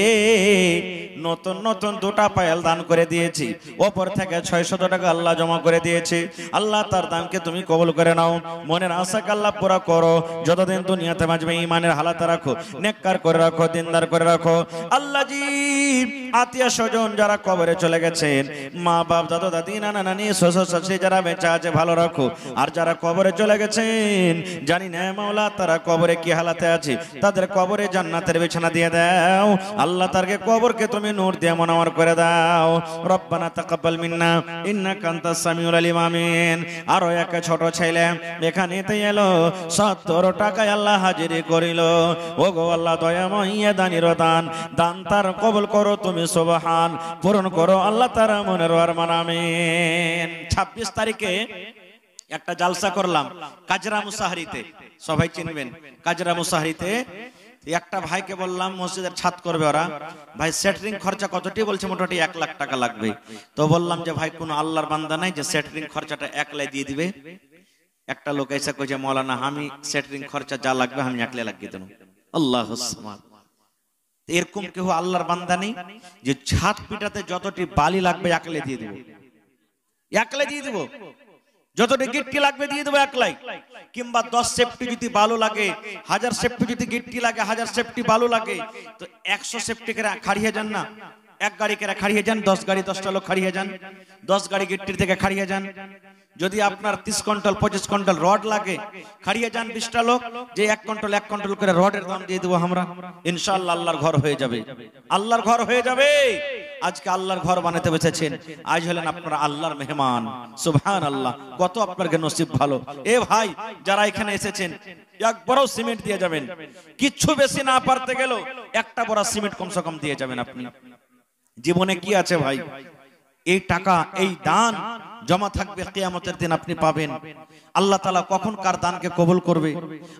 নতুন নতুন দুটা পায়েল দান করে দিয়েছি, ওপর থেকে 600 টাকা আল্লাহ জমা করে দিয়েছে। আল্লাহ তার দানকে তুমি কবুল করে নাও, মনের আশাকে আল্লাহ পুরা করো, যতদিন দুনিয়াতে বাঁচবে ঈমানের হালাতে রাখো, নেককার করে রাখো, দিনদার করে রাখো। আল্লাহ জি আত্মীয় স্বজন যারা কবরে চলে গেছেন, মা বাপ, দাদা দাদি, নানা নানি, শ্বশুর শাশুড়ি যারা বেঁচে আছে ভালো রাখো। আর যারা কবরে চলে গেছেন জানি না মাওলা তারা কবরে কি হালাতে আছে, তাদের কবরে জান্নাতের বিছানা দিয়ে দাও। আল্লাহ তারকে কবরকে তুমি নূর দিয়ে মনোয়ার করে দাও। রব্বানা তাকাব্বাল মিন্না ইন্নাকা আনতাস সামিউল আলিম, আমিন। আর এক ছোট ছেলে এখানেতে এলো, 70 টাকায় আল্লাহ হাজিরি করিল। ও গো আল্লাহ দয়াময় দানির দান, দান তার কবুল করো তুমি, সুবহান, পূরণ করো আল্লাহ তার মনের আরমান, আমিন। 26 তারিখে একটা জালসা করলাম কাজরা মুসাহারিতে, সবাই চিনবেন কাজরা মুসাহারিতে। একটা ভাইকে বললাম মসজিদের ছাদ করবে ওরা, ভাই সেটরিং খরচা কতটি? বলছে মোটামুটি 1 লাখ টাকা লাগবে। তো বললাম যে ভাই কোন আল্লাহর বান্দা নাই যে সেটরিং খরচাটা 1 লাখ দিয়ে দিবে? একটা লোক এসে কইছে মৌলানা আমি সেটরিং খরচা যা লাগবে আমি 1 লাখ লাগিয়ে দেব। আল্লাহুস সামাদ। এরকম কেউ আল্লাহর বান্দা নেই যে ছাদ পিটাতে যতটি বালি লাগবে 1 লাখ দিয়ে দেব, 1 লাখ দিয়ে দেব, যতটি গিট্টি লাগবে দিয়ে দেবো 1 লাখ। কিংবা 10 সেফটি যদি বালু লাগে, 1000 সেফটি যদি গিট্টি লাগে, 1000 সেফটি বালু লাগে, তো 100 সেফটি করে খাড়িয়ে যান না, 1 গাড়ি করে খাড়িয়ে যান, 10 গাড়ি 10টা লোক খাড়িয়ে যান, 10 গাড়ি গিট্টির থেকে খাড়িয়ে যান। যদি আপনার 30 কুইন্টাল 25 কুইন্টাল রড লাগে, খাড়িয়ে যান 20টা লোক, যে 1 কুইন্টাল করে রডের দাম দিয়ে দেবো আমরা, ইনশাআল্লাহ আল্লাহর ঘর হয়ে যাবে, আল্লাহর ঘর হয়ে যাবে। আজকে আল্লাহর ঘর বানাতে বসেছেন, আজ হলেন আপনারা আল্লাহর মেহমান, সুবহানাল্লাহ। কত আপনার নসিব ভালো। এ ভাই যারা এখানে এসেছেন একবারও সিমেন্ট দিয়ে যাবেন, কিচ্ছু বেশি না পারতে গেল একটা বড় সিমেন্ট কমসে কম দিয়ে যাবেন আপনি। জীবনে কি আছে ভাই? এই টাকা, এই দান জমা থাকবে, কিয়ামতের দিন আপনি পাবেন। আল্লাহ তাআলা কখন কার দানকে কবুল করবে,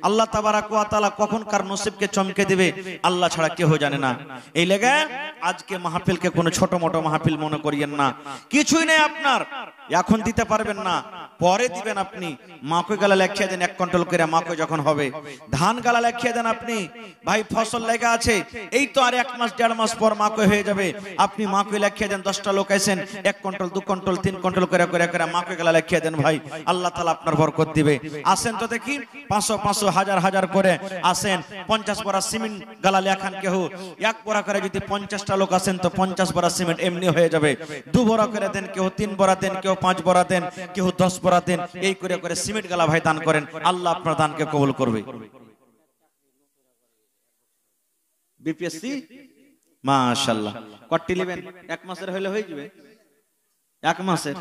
আল্লাহ তাবারাক ওয়া তাআলা কখন কার নসিবকে চমকে দিবে, আল্লাহ ছাড়া কেউ জানে না। এই লেগে আজকে মাহফিলকে কোনো ছোট মোটো মাহফিল মনে করিয়েন না, কিছুই নেই আপনার, এখন দিতে পারবেন না, পরে দিবেন আপনি। মাকে গালা লেখিয়ে দেন 1 কুইন্টাল করে, মাকে যখন হবে ধান গালা লেখিয়ে দেন আপনি। ভাই ফসল লেগে আছে, এই তো আর 1 মাস 1.5 মাস পর মাকে হয়ে যাবে, আপনি মাকে লেখিয়ে দেন। 10টা লোক আছেন, 1 কুইন্টাল 2 কুইন্টাল 3 কুইন্টাল করে করে করে মাকে গালা লেখিয়ে দেন ভাই, আল্লাহ তাআলা আপনার বরকত দিবে। আসেন তো দেখি 500 500 1000 1000 করে আসেন, 50 বড়া সিমেন্ট গালা লেখান কেউ 1 বড়া করে, যদি 50টা লোক আসেন তো 50 বড়া সিমেন্ট এমনি হয়ে যাবে। 2 বড়া করে দেন, কেউ 3 বড়া দেন, কেউ 5 বড়া দেন, কেউ 10 বড়া দেন, এই করে করে সিমেন্ট গালা ভাই দান করেন, আল্লাহ আপনার দানকে কবুল করবে। বিপিএসসি মাশাআল্লাহ কট্টি নেবেন, 1 মাসের হইলে হয়ে যাবে, 1 মাসের।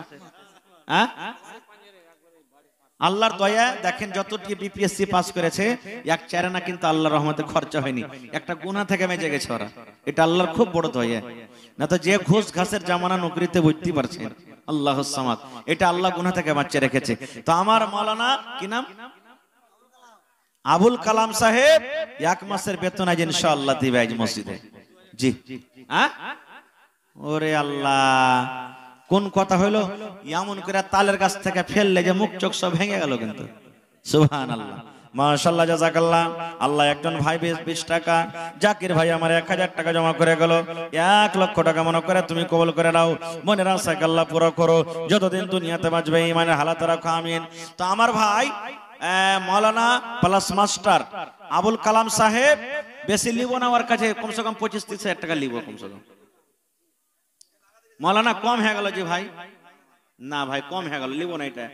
হ্যাঁ আল্লাহর দয়া দেখেন, যতটি বিপিএসসি পাস করেছে 1 চারানা কিন্তু আল্লাহর রহমতে খরচা হয়নি, একটা গুনাহ থেকে বেঁচে গেছে ওরা। এটা আল্লাহর খুব বড় দয়া, না তো যে ঘুষ ঘাসের জামানা নকরিতে বুঝতে পারছেন। আল্লাহুস সামাদ, এটা আল্লাহ গুনাহ থেকে বাঁচিয়ে রেখেছে। তো আমার মাওলানা কি নাম, আবুল কালাম সাহেব 1 মাসের বেতন আজ ইনশাআল্লাহ দিবে আজ মসজিদে। জি হ্যাঁ, ওরে আল্লাহ, কোন কথা হইলো, এমন করে তালের গাছ থেকে ফেললে যে মুখ চোখ সব ভেঙে গেল কিন্তু, সুবহানাল্লাহ মাশাআল্লাহ জাযাকাল্লাহ। আল্লাহ একজন ভাই 20 টাকা, জাকির ভাই আমার 1000 টাকা জমা করে গেল, 1 লক্ষ টাকা মনে করে তুমি কবুল করে নাও, মনের আশাকে আল্লাহ পুরো করো, যতদিন দুনিয়াতে বাঁচবে ঈমানের হালাতে রাখো, আমিন। তো আমার ভাই মাওলানা প্লাস মাস্টার আবুল কালাম সাহেব বেশি লিব না, ওর কাছে কমসে কম 25-30 টাকা লিব কমসে কম। মৌলানা কম হয়ে গেল জি ভাই, না ভাই কম হয়ে গেল, লিব না এটা।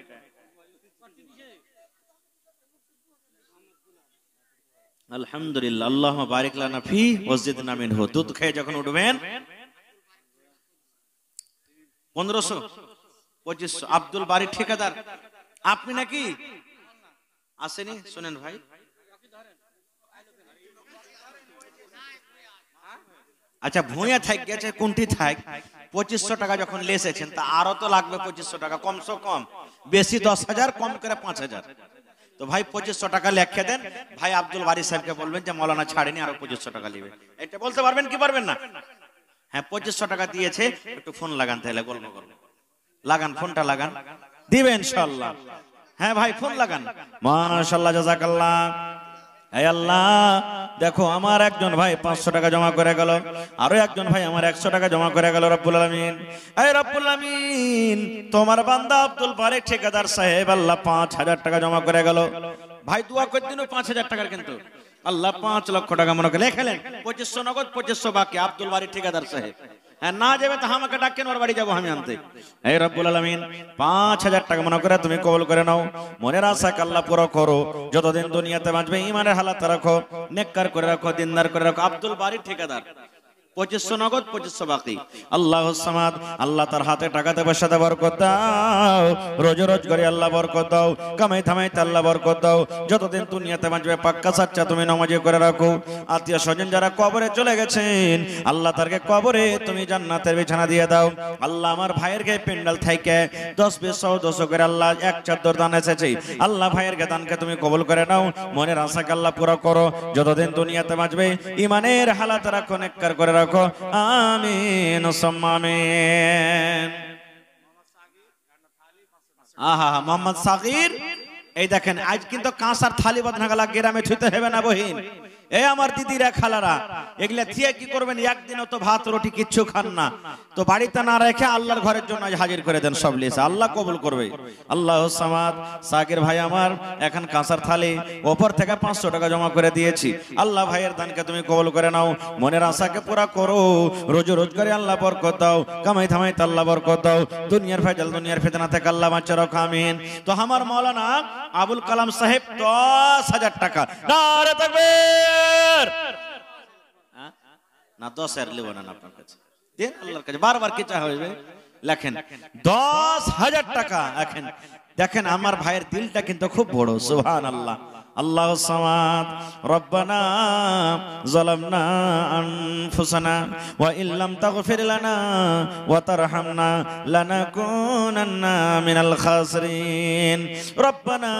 আলহামদুলিল্লাহ, আল্লাহুম্মা বারিক লানা ফি ওয়াজিদনা মিনহু। দুধ খেয়ে যখন উঠবেন 1500 2500। আব্দুল বারি ঠিকাদার আপনি নাকি আসেনি? শুনেন ভাই, আচ্ছা ভুঁইয়া থাক গেছে কোনটি থাক, 2500 টাকা যখন লেসেছেন তা আরো তো লাগবে 2500 টাকা কমসে কম, বেশি 10,000, কম করে 5,000। তো ভাই 2500 টাকা লেখে দেন, ভাই আব্দুল বারি সাহেবকে বলবেন যে মৌলানা ছাড়েনি, আরো 2500 টাকা নেবে। এটা বলতে পারবেন কি পারবেন না? হ্যাঁ 2500 টাকা দিয়েছে, একটু ফোন লাগান, তাহলে গল্প করবো। লাগান, ফোনটা লাগান, দিবে ইনশাআল্লাহ। হ্যাঁ ভাই ফোন লাগান। মাশাআল্লাহ, জাযাকাল্লাহ। হে আল্লাহ, দেখো আমার একজন ভাই 500 টাকা জমা করে গেল, আরো একজন ভাই আমার 100 টাকা জমা করে গেল। রব্বুল আলামিন, হে রব্বুল আলামিন, তোমার বান্দা আব্দুল বারি ঠিকাদার সাহেব আল্লাহ 5000 টাকা জমা করে গেল। ভাই দোয়া করে দিন 5000 টাকার, কিন্তু আল্লাহ 5 লক্ষ টাকা মনে করে লেখলেন। 2500 নগদ, 2500 বাকি। আব্দুল বারি ঠিকাদার সাহেব হ্যাঁ না যাবে তো আমাকে ডাকেন, ওর বাড়ি যাবো আমি আনতে। হে রব্বুল আলামিন, 5000 টাকা মনে করে তুমি কবুল করে নাও। মনের আশাকে আল্লাহ পুরো করো। যতদিন দুনিয়াতে বাঁচবে ইমানের হালাত রাখো, নেককার করে রাখো, দিনদার করে রাখো। আব্দুল বারি ঠিকাদার 2500 নগদ, 2500 বাকি। আল্লাহুস সামাদ, আল্লাহ তার হাতে টাকাতে পয়সাতে বরকত দাও, রোজে রোজ করে আল্লাহ বরকত দাও, কামাই থামাইতে আল্লাহ বরকত দাও। যতদিন দুনিয়াতে বাঁচবে পাক্কা সাচ্চা তুমি নামাজি করে রাখো। আত্মীয় স্বজন যারা কবরে চলে গেছেন আল্লাহ তারকে কবরে তুমি জান্নাতের বিছানা দিয়ে দাও। আল্লাহ আমার ভাইয়ের গে পেন্ডাল থেকে 10-20 করে আল্লাহ এক চাদর দান এসেছে, আল্লাহ ভাইয়ের গে দানকে তুমি কবুল করে নাও। মনের আশাকে আল্লাহ পুরো করো। যতদিন দুনিয়াতে বাঁচবে ইমানের হালাত রাখো, নেককার করে রাখো। আমিন সুম্মা আমিন। আহা মোহাম্মদ সাগির, এই দেখেন আজ কিন্তু কাঁসার থালি বদনাগালা গ্রামে ছুঁতে হবে না বহিন। এই আমার দিদিরা খালারা, এগুলা থিয়ে কি করবেন? একদিনও তো ভাত রুটি কিচ্ছু খান না, তো বাড়িতে না রেখে আল্লাহর ঘরের জন্য হাজির করে দেন সব লিসে, আল্লাহ কবুল করবে। আল্লাহুস সামাদ। সাকির ভাই আমার এখন কাঁসার থালি ওপর থেকে 500 টাকা জমা করে দিয়েছি। আল্লাহ ভাইয়ের দানকে তুমি কবুল করে নাও, মনের আশাকে পুরা করো। রোজ রোজগারে আল্লাহ বরকত দাও, কামাই থামাইতে আল্লাহ বরকত দাও। দুনিয়ার ফেজাল দুনিয়ার ফিতনা থেকে আল্লাহ বাঁচিয়ে রাখো। আমিন। তো আমার মাওলানা আবুল কালাম সাহেব 10,000 টাকা, নারে তাকবীর। না 10,000 লিব না আপনার কাছে, দেন আল্লাহর কাছে, বারবার কি চাওয়া হইবে? লেখেন 10,000 টাকা। এখন দেখেন আমার ভাইয়ের দিলটা কিন্তু খুব বড়, সুবহানাল্লাহ। আল্লাহুস সামাদ। রব্বানা যালামনা আনফুসানা ওয়া ইল্লাম তাগফির লানা ওয়া তারহামনা লানাকুনান্না মিনাল খাসিরিন। রব্বানা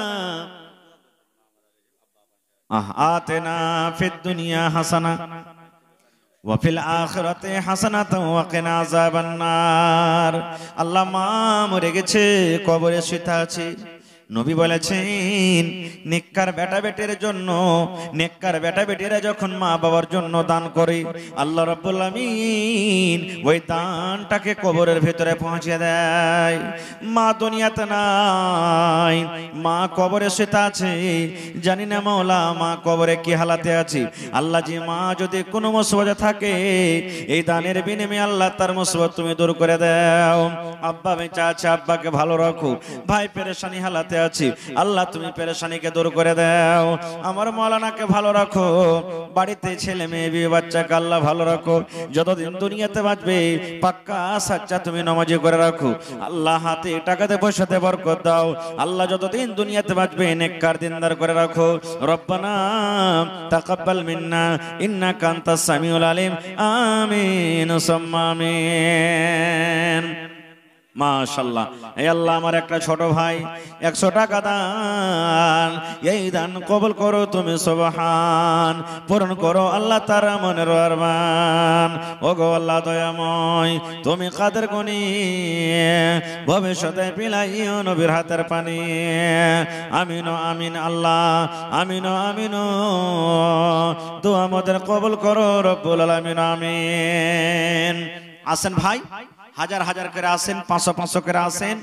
আতিনা ফিদ দুনিয়া হাসানা ওয়া ফিল আখিরাতি হাসানাতাও ওয়া কিনা আযাবান নার। আল্লাহ মা মরে গেছে, কবরে শুয়ে আছে। নবী বলেছেন নেককার বেটা বেটির জন্য, নেককার বেটা বেটিরা যখন মা বাবার জন্য দান করে আল্লাহ রাব্বুল আমিন ওই দানটাকে কবরের ভিতরে পৌঁছে দেয়। মা দুনিয়াতে নাই, মা কবরে শুয়ে আছে, জানি না মাওলা মা কবরে কি হালাতে আছে। আল্লাহ জি মা যদি কোনো মুসিবতে থাকে এই দানের বিনিময়ে আল্লাহ তার মুসিবত তুমি দূর করে দাও। আব্বা বেঁচে আছে, আব্বাকে ভালো রাখো। ভাই পেরেশানি হালাতে আছি, আল্লাহ তুমি পেরেশানিকে দূর করে দাও। আমার মাওলানাকে ভালো রাখো, বাড়িতে ছেলে মেয়ে বিয়ে বাচ্চাকে আল্লাহ ভালো রাখো। যতদিন দুনিয়াতে বাঁচবে পাক্কা সাচ্চা তুমি নামাজি করে রাখো। আল্লাহ হাতে টাকাতে পয়সাতে বরকত দাও। আল্লাহ যতদিন দুনিয়াতে বাঁচবে নেককার দিনদার করে রাখো। রব্বানা তাকাব্বাল মিন্না ইন্নাকা আনতাস সামিউল আলিম। আমিন সুম্মা আমিন। মাশাআল্লাহ। হে আল্লাহ আমার একটা ছোট ভাই 100 টাকা দান, এই দান কবুল করো তুমি সুবহান। পূরণ করো আল্লাহ তার মনের আরমান। ওগো আল্লাহ দয়াময়, তুমি কাদের গনি, ভবিষ্যতে পিলাইও নবীর হাতের পানি। আমিন আমিন আল্লাহ, আমিন আমিন। দোয়া আমাদের কবুল করো রব্বুল আলামিন। আমিন। আসেন ভাই, হাজার হাজার করে আসেন, 500 করে আসেন,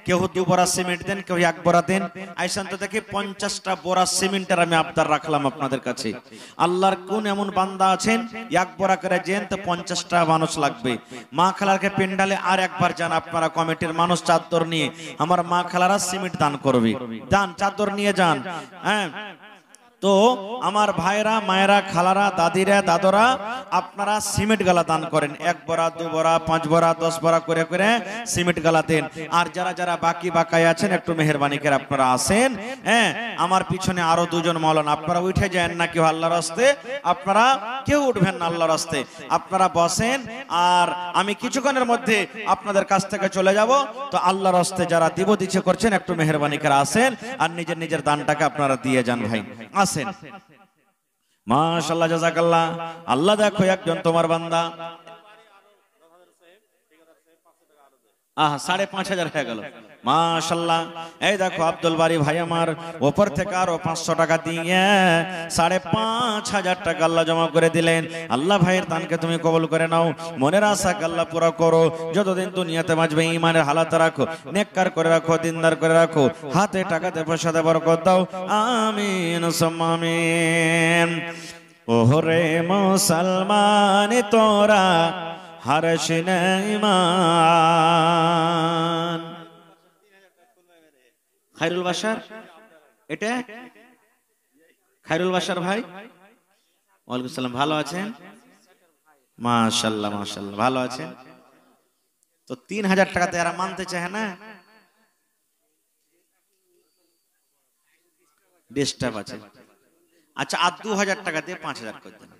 কেউ 2 বোরা সিমেন্ট দেন, কেউ 1 বোরা দেন। আইসান তো দেখি 50টা বোরা সিমেন্টের আমি আবদার রাখলাম আপনাদের কাছে। আল্লাহর কোন এমন বান্দা আছেন 1 বোরা করে দেন তো 50টা মানুষ লাগবে। মা খালারকে পেন্ডালে আর একবার যান আপনারা কমিটির মানুষ চাদর নিয়ে, আমার মা খালারা সিমেন্ট দান করবে, দান চাদর নিয়ে যান। হ্যাঁ, তো আমার ভাইরা, মায়েরা, খালারা, দাদিরা, দাদরা, আপনারা সিমেন্ট গালা দান করেন। 1 বোরা, 2 বোরা, 5 বোরা, 10 বোরা করে করে সিমেন্ট গালা দেন। আর যারা যারা বাকি বাকায় আছেন একটু মেহেরবানি করে আপনারা আসেন। হ্যাঁ, আমার পিছনে আরো 2 জন মাওলানা, আপনারা উঠে যান না কেউ আল্লাহর রাস্তে, আপনারা কেউ উঠবেন না আল্লাহর রাস্তে, আপনারা বসেন। আর আমি কিছুক্ষণের মধ্যে আপনাদের কাছ থেকে চলে যাব। তো আল্লাহর রাস্তে যারা দিব দিচ্ছে করছেন একটু মেহেরবানি করে আসেন আর নিজের নিজের দানটাকে আপনারা দিয়ে যান ভাই। আসেন, মাশাআল্লাহ, জাযাকাল্লাহ। আল্লাহ দেখো একজন তোমার বান্দা, 5,500 হয়ে গেল, মাশাআল্লাহ। এই দেখো আব্দুল বারী ভাই আমার উপর থেকে আরো 500 টাকা দিয়ে 5,500 টাকা আল্লাহ জমা করে দিলেন। আল্লাহ ভাইয়ের দানকে তুমি কবুল করে নাও, মনের আশা আল্লাহ পুরো করো। যতদিন দুনিয়াতে বাঁচবে ইমানের হালাতে রাখো, নেককার করে রাখো, দিনদার করে রাখো, হাতে টাকাতে পয়সাতে বরকত দাও, আমিন সুম্মা আমিন। ওরে মুসলমান তোরা হারশিনে ঈমান। খায়রুল বাশার, এটা খায়রুল বাশার ভাই, ওয়ালাইকুম সালাম, ভালো আছেন? মাশাআল্লাহ মাশাআল্লাহ, ভালো আছেন তো? 3,000 টাকাতে এরা মানতে চায় না, ডিস্টার্ব আছে। আচ্ছা, আর 2,000 টাকা দিয়ে 5,000 করে দেন,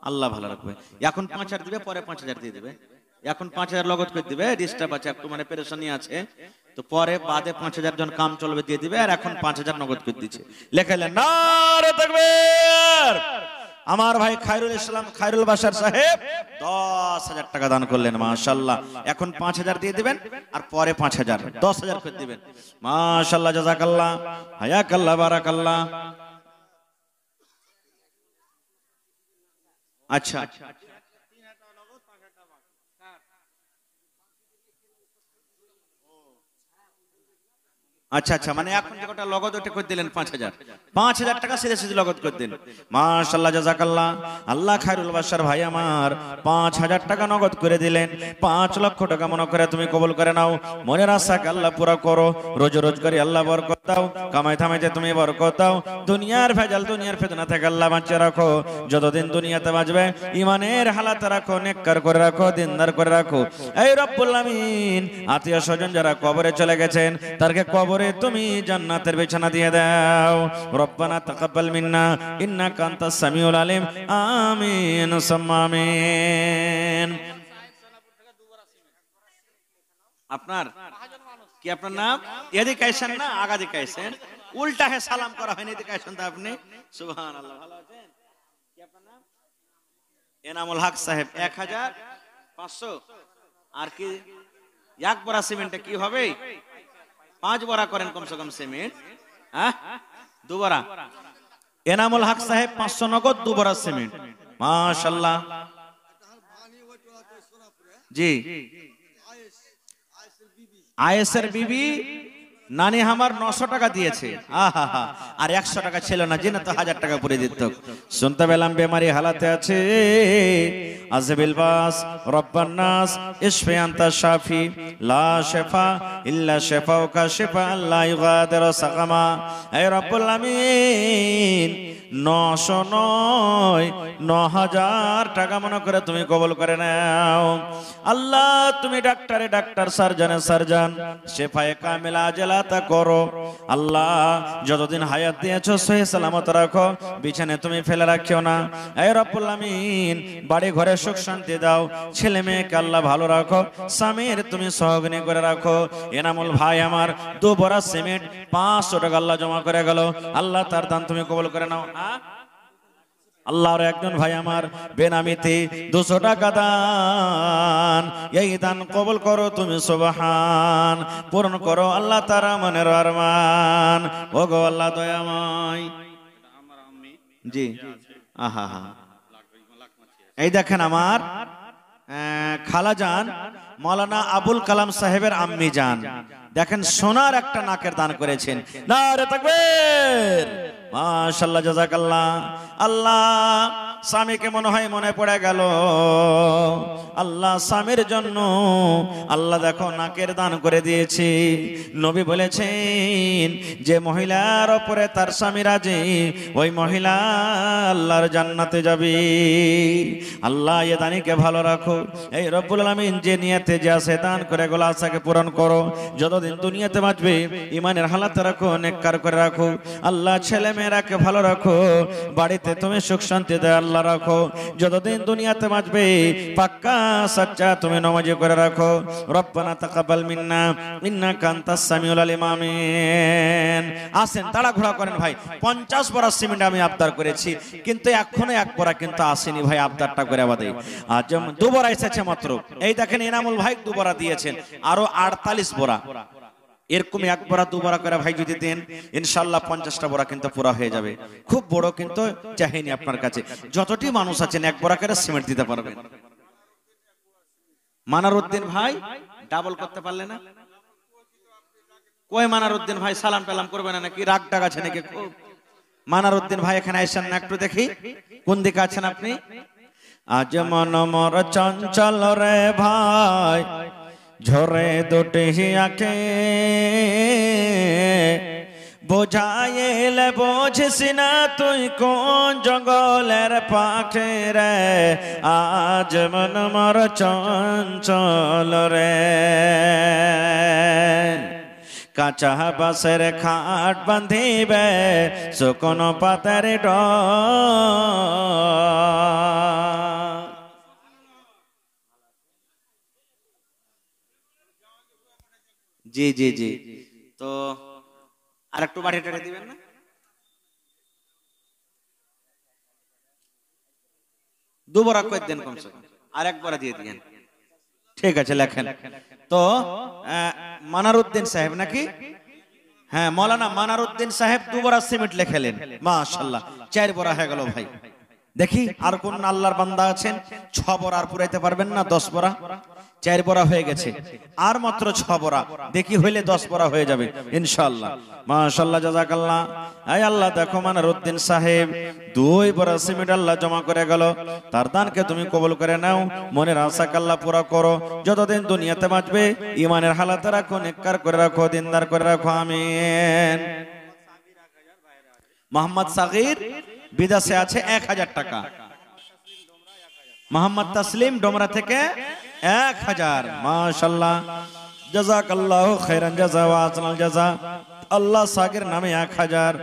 আল্লাহ ভালো রাখবে। এখন 5,000 দিবে, পরে 5,000 দিয়ে দিবে। এখন 5,000 লগত করে দিবে, ডিস্টার্ব আছে একটু, মানে পেরেশানি আছে, তো পরে বাদে 5,000 জন কাম চলবে দিয়ে দিবে। আর এখন 5,000 নগদ করে দিচ্ছে, লেখাইলেন নারে তাকবীর। আমার ভাই খায়রুল ইসলাম, খায়রুল বাশার সাহেব 10,000 টাকা দান করলেন, মাশাআল্লাহ। এখন 5,000 দিয়ে দিবেন আর পরে 5,000, 10,000 করে দিবেন, মাশাআল্লাহ, জাযাকাল্লাহ, হায়াকাল্লাহ, বারাকাল্লাহ। আচ্ছা, আচ্ছা আচ্ছা, মানে এখন যে কটা লগত ওটা করে দিলেন 5,000 টাকা সিধে সিধে লগত করে দিন, মাশাআল্লাহ, জাযাকাল্লাহ। আল্লাহ খায়রুল বাশার ভাই আমার 5,000 টাকা নগদ করে দিলেন। 5 লক্ষ টাকা মনে করে তুমি কবুল করে নাও, মনের আশাকে আল্লাহ পুরা করো, রোজগারি আল্লাহ বরকত দাও, কামাই থামাইতে তুমি বরকত দাও, দুনিয়ার ভেজাল দুনিয়ার ফিতনা থেকে আল্লাহ বাঁচিয়ে রাখো। যতদিন দুনিয়াতে বাঁচবে ইমানের হালাতে রাখো, নেককার করে রাখো, দিনদার করে রাখো। এই রব্বুল আমিন, আত্মীয় স্বজন যারা কবরে চলে গেছেন তারকে কবরে তুমি জান্নাতের বিছানা দিয়ে দাও। রব্বানা তাকাব্বাল মিন্না ইন্নাকা আনতাস সামিউল আলিম, আমিন সুম্মা আমিন। আপনার কি, আপনার নাম? এদিকে আইছেন না, আগাদিকে আইছেন, উল্টা হে সালাম করা হয়নি, এদিকে আইছেন তো আপনি, সুবহানাল্লাহ। ভালো আছেন? কি আপনার নাম? এনামুল হক সাহেব, 1,500। আর কি 1 বোরা সিমেন্টে কি হবে? 5 বোরা করেন কমসে কম সিমেন্ট, হ্যাঁ 2 বোরা। এনামুল হক সাহেব 500 নগদ, 2 বোরা সিমেন্ট, মাশাআল্লাহ। জি, আয়েসের বিবি নানি আমার 900 টাকা দিয়েছে, আহা, আর 100 টাকা ছিল না, জিনা তো 1000 টাকা পুরে দিত। শুনতে পেলাম বেমারি হালাতে আছে, আজবিল বাস রব্বান নাস ইশফি আনতা শাফি লা শিফা ইল্লা শিফাউকা শিফা লা ইগাদিরু সাকামা। হে রব্বুল আমিন, 900 নয় 9,000 টাকা মনে করে তুমি কবুল করে নাও। আল্লাহ তুমি ডাক্তারে ডাক্তার, সার্জনে সার্জন, শিফায়ে কামিলা আজলাতা করো। আল্লাহ যতদিন হায়াত দিয়েছো সহি সালামত রাখো, বিছানে তুমি ফেলে রাখিও না। হে রব্বুল আমিন, বাড়ি ঘরে সুখ শান্তি দাও, ছেলে মেয়েকে আল্লাহ ভালো রাখো, স্বামীর তুমি সহগ্নি করে রাখো। এনামুল ভাই আমার 2 বোরা সিমেন্ট 500 টাকা আল্লাহ জমা করে গেল, আল্লাহ তার দান তুমি কবুল করে নাও। আল্লাহর একজন ভাই আমার বেনামিতে 200 টাকা দান, এই দান কবুল করো তুমি, সুবহান, পূরণ করো আল্লাহ তারা মনের আরমান। ও গো আল্লাহ দয়াময়, জি, আহা, এই দেখেন আমার খালাজান মৌলানা আবুল কালাম সাহেবের আম্মি জান, দেখেন সোনার একটা নাকের দান করেছেন। নারে তাকবীর, মাশাআল্লাহ, জাযাকাল্লাহ। আল্লাহ, স্বামীকে মনে হয় মনে পড়ে গেল, আল্লাহ স্বামীর জন্য আল্লাহ দেখো নাকের দান করে দিয়েছি। নবী বলেছেন যে মহিলার উপরে তার স্বামী রাজি, ওই মহিলা আল্লাহর জান্নাতে যাবে। আল্লাহ এ দানিকে ভালো রাখো। এই রব্বুল আলামিন যে নিয়তে যে আছে দান করে গুলো আশাকে পূরণ করো। যতদিন দুনিয়াতে বাঁচবে ইমানের হালাতে রাখো, নেককার করে রাখো। আল্লাহ ছেলে মেয়েরাকে ভালো রাখো, বাড়িতে তুমি সুখ শান্তি দেয় আল্লাহ রাখো। যতদিন দুনিয়াতে বাঁচবে পাক্কা সচ্চা তুমি নামাজি করে রাখো। রব্বানা তাকাব্বাল মিন্না ইন্নাকা আনতাস সামিউল আলিম। আমিন। আসেন, তাড়াহুড়া করেন ভাই। 50 বড়া সিমেন্ট আমি আবদার করেছি, কিন্তু এখনো এক বড়া কিন্তু আসেনি ভাই, আবদারটা করে আবাদে। আজ 2 বড়া এসেছে মাত্র। এই দেখেন এনামুল ভাই 2 বড়া দিয়েছেন, আরো 48 বড়া। এরকম 1 বড়া 2 বড়া করে ভাই যদি দেন ইনশাআল্লাহ 50টা বড়া কিন্তু পুরা হয়ে যাবে। খুব বড় কিন্তু চাহিনি আপনার কাছে, যতটি মানুষ আছেন 1 বড়া করে সিমেন্ট দিতে পারবেন। মানারউদ্দিন ভাই ডাবল করতে পারলে না? কই মানারউদ্দিন ভাই, সালাম টালাম করবে না নাকি? রাগ টাগ আছে নাকি খুব? মানারউদ্দিন ভাই এখানে আইসেন না, একটু দেখি কোন দিকে আছেন আপনি। আজ মন মোর চঞ্চল রে ভাই, ঝরে দুটি আঁখে, বোঝাইলে বোঝিস না তুই কোন জঙ্গলের পাখি রে। আজ মন মোর চঞ্চল রে, কাঁচা বাঁশের খাট বাঁধিবে শুকনো পাতার ডোর। জি জি জি, তো আর একটু বাড়ি টাড়ি দিবেন না? দুবার করে দেন কমসে কম, আর একবার দিয়ে দিয়েন। ঠিক আছে, লেখেন তো। মানারউদ্দিন সাহেব নাকি? হ্যাঁ, মৌলানা মানারউদ্দিন সাহেব 2 বড়া সিমেন্ট লেখেলেন। মাশাআল্লাহ, 4 বড়া হয়ে গেল ভাই। দেখি আর কোন আল্লাহর বান্দা আছেন 6 বড়া আর পুরাইতে পারবেন না? 10 বড়া, 4 বড়া হয়ে গেছে, আর মাত্র 6 বড়া। দেখি হইলে 10 বড়া হয়ে যাবে ইনশাআল্লাহ। মাশাআল্লাহ, জাযাকাল্লাহ। আয় আল্লাহ, দেখো মানারউদ্দিন সাহেব 2 বড়া সিমেন্ট আল্লাহ জমা করে গেল, তার দানকে তুমি কবুল করে নাও, মনের আশা আল্লাহ পুরা করো। যতদিন দুনিয়াতে বাঁচবে ইমানের হালাতে রাখো, নেককার করে রাখো, দিনদার করে রাখো। আমিন। মোহাম্মদ সাগির বিদেশে আছে 1000 টাকা। মোহাম্মদ তাসলিম ডোমরা থেকে 1000। মাশাআল্লাহ, জাযাকাল্লাহু খাইরান জাযা ওয়া আহসানাল জাযা। আল্লাহ সাগির নামে 1000।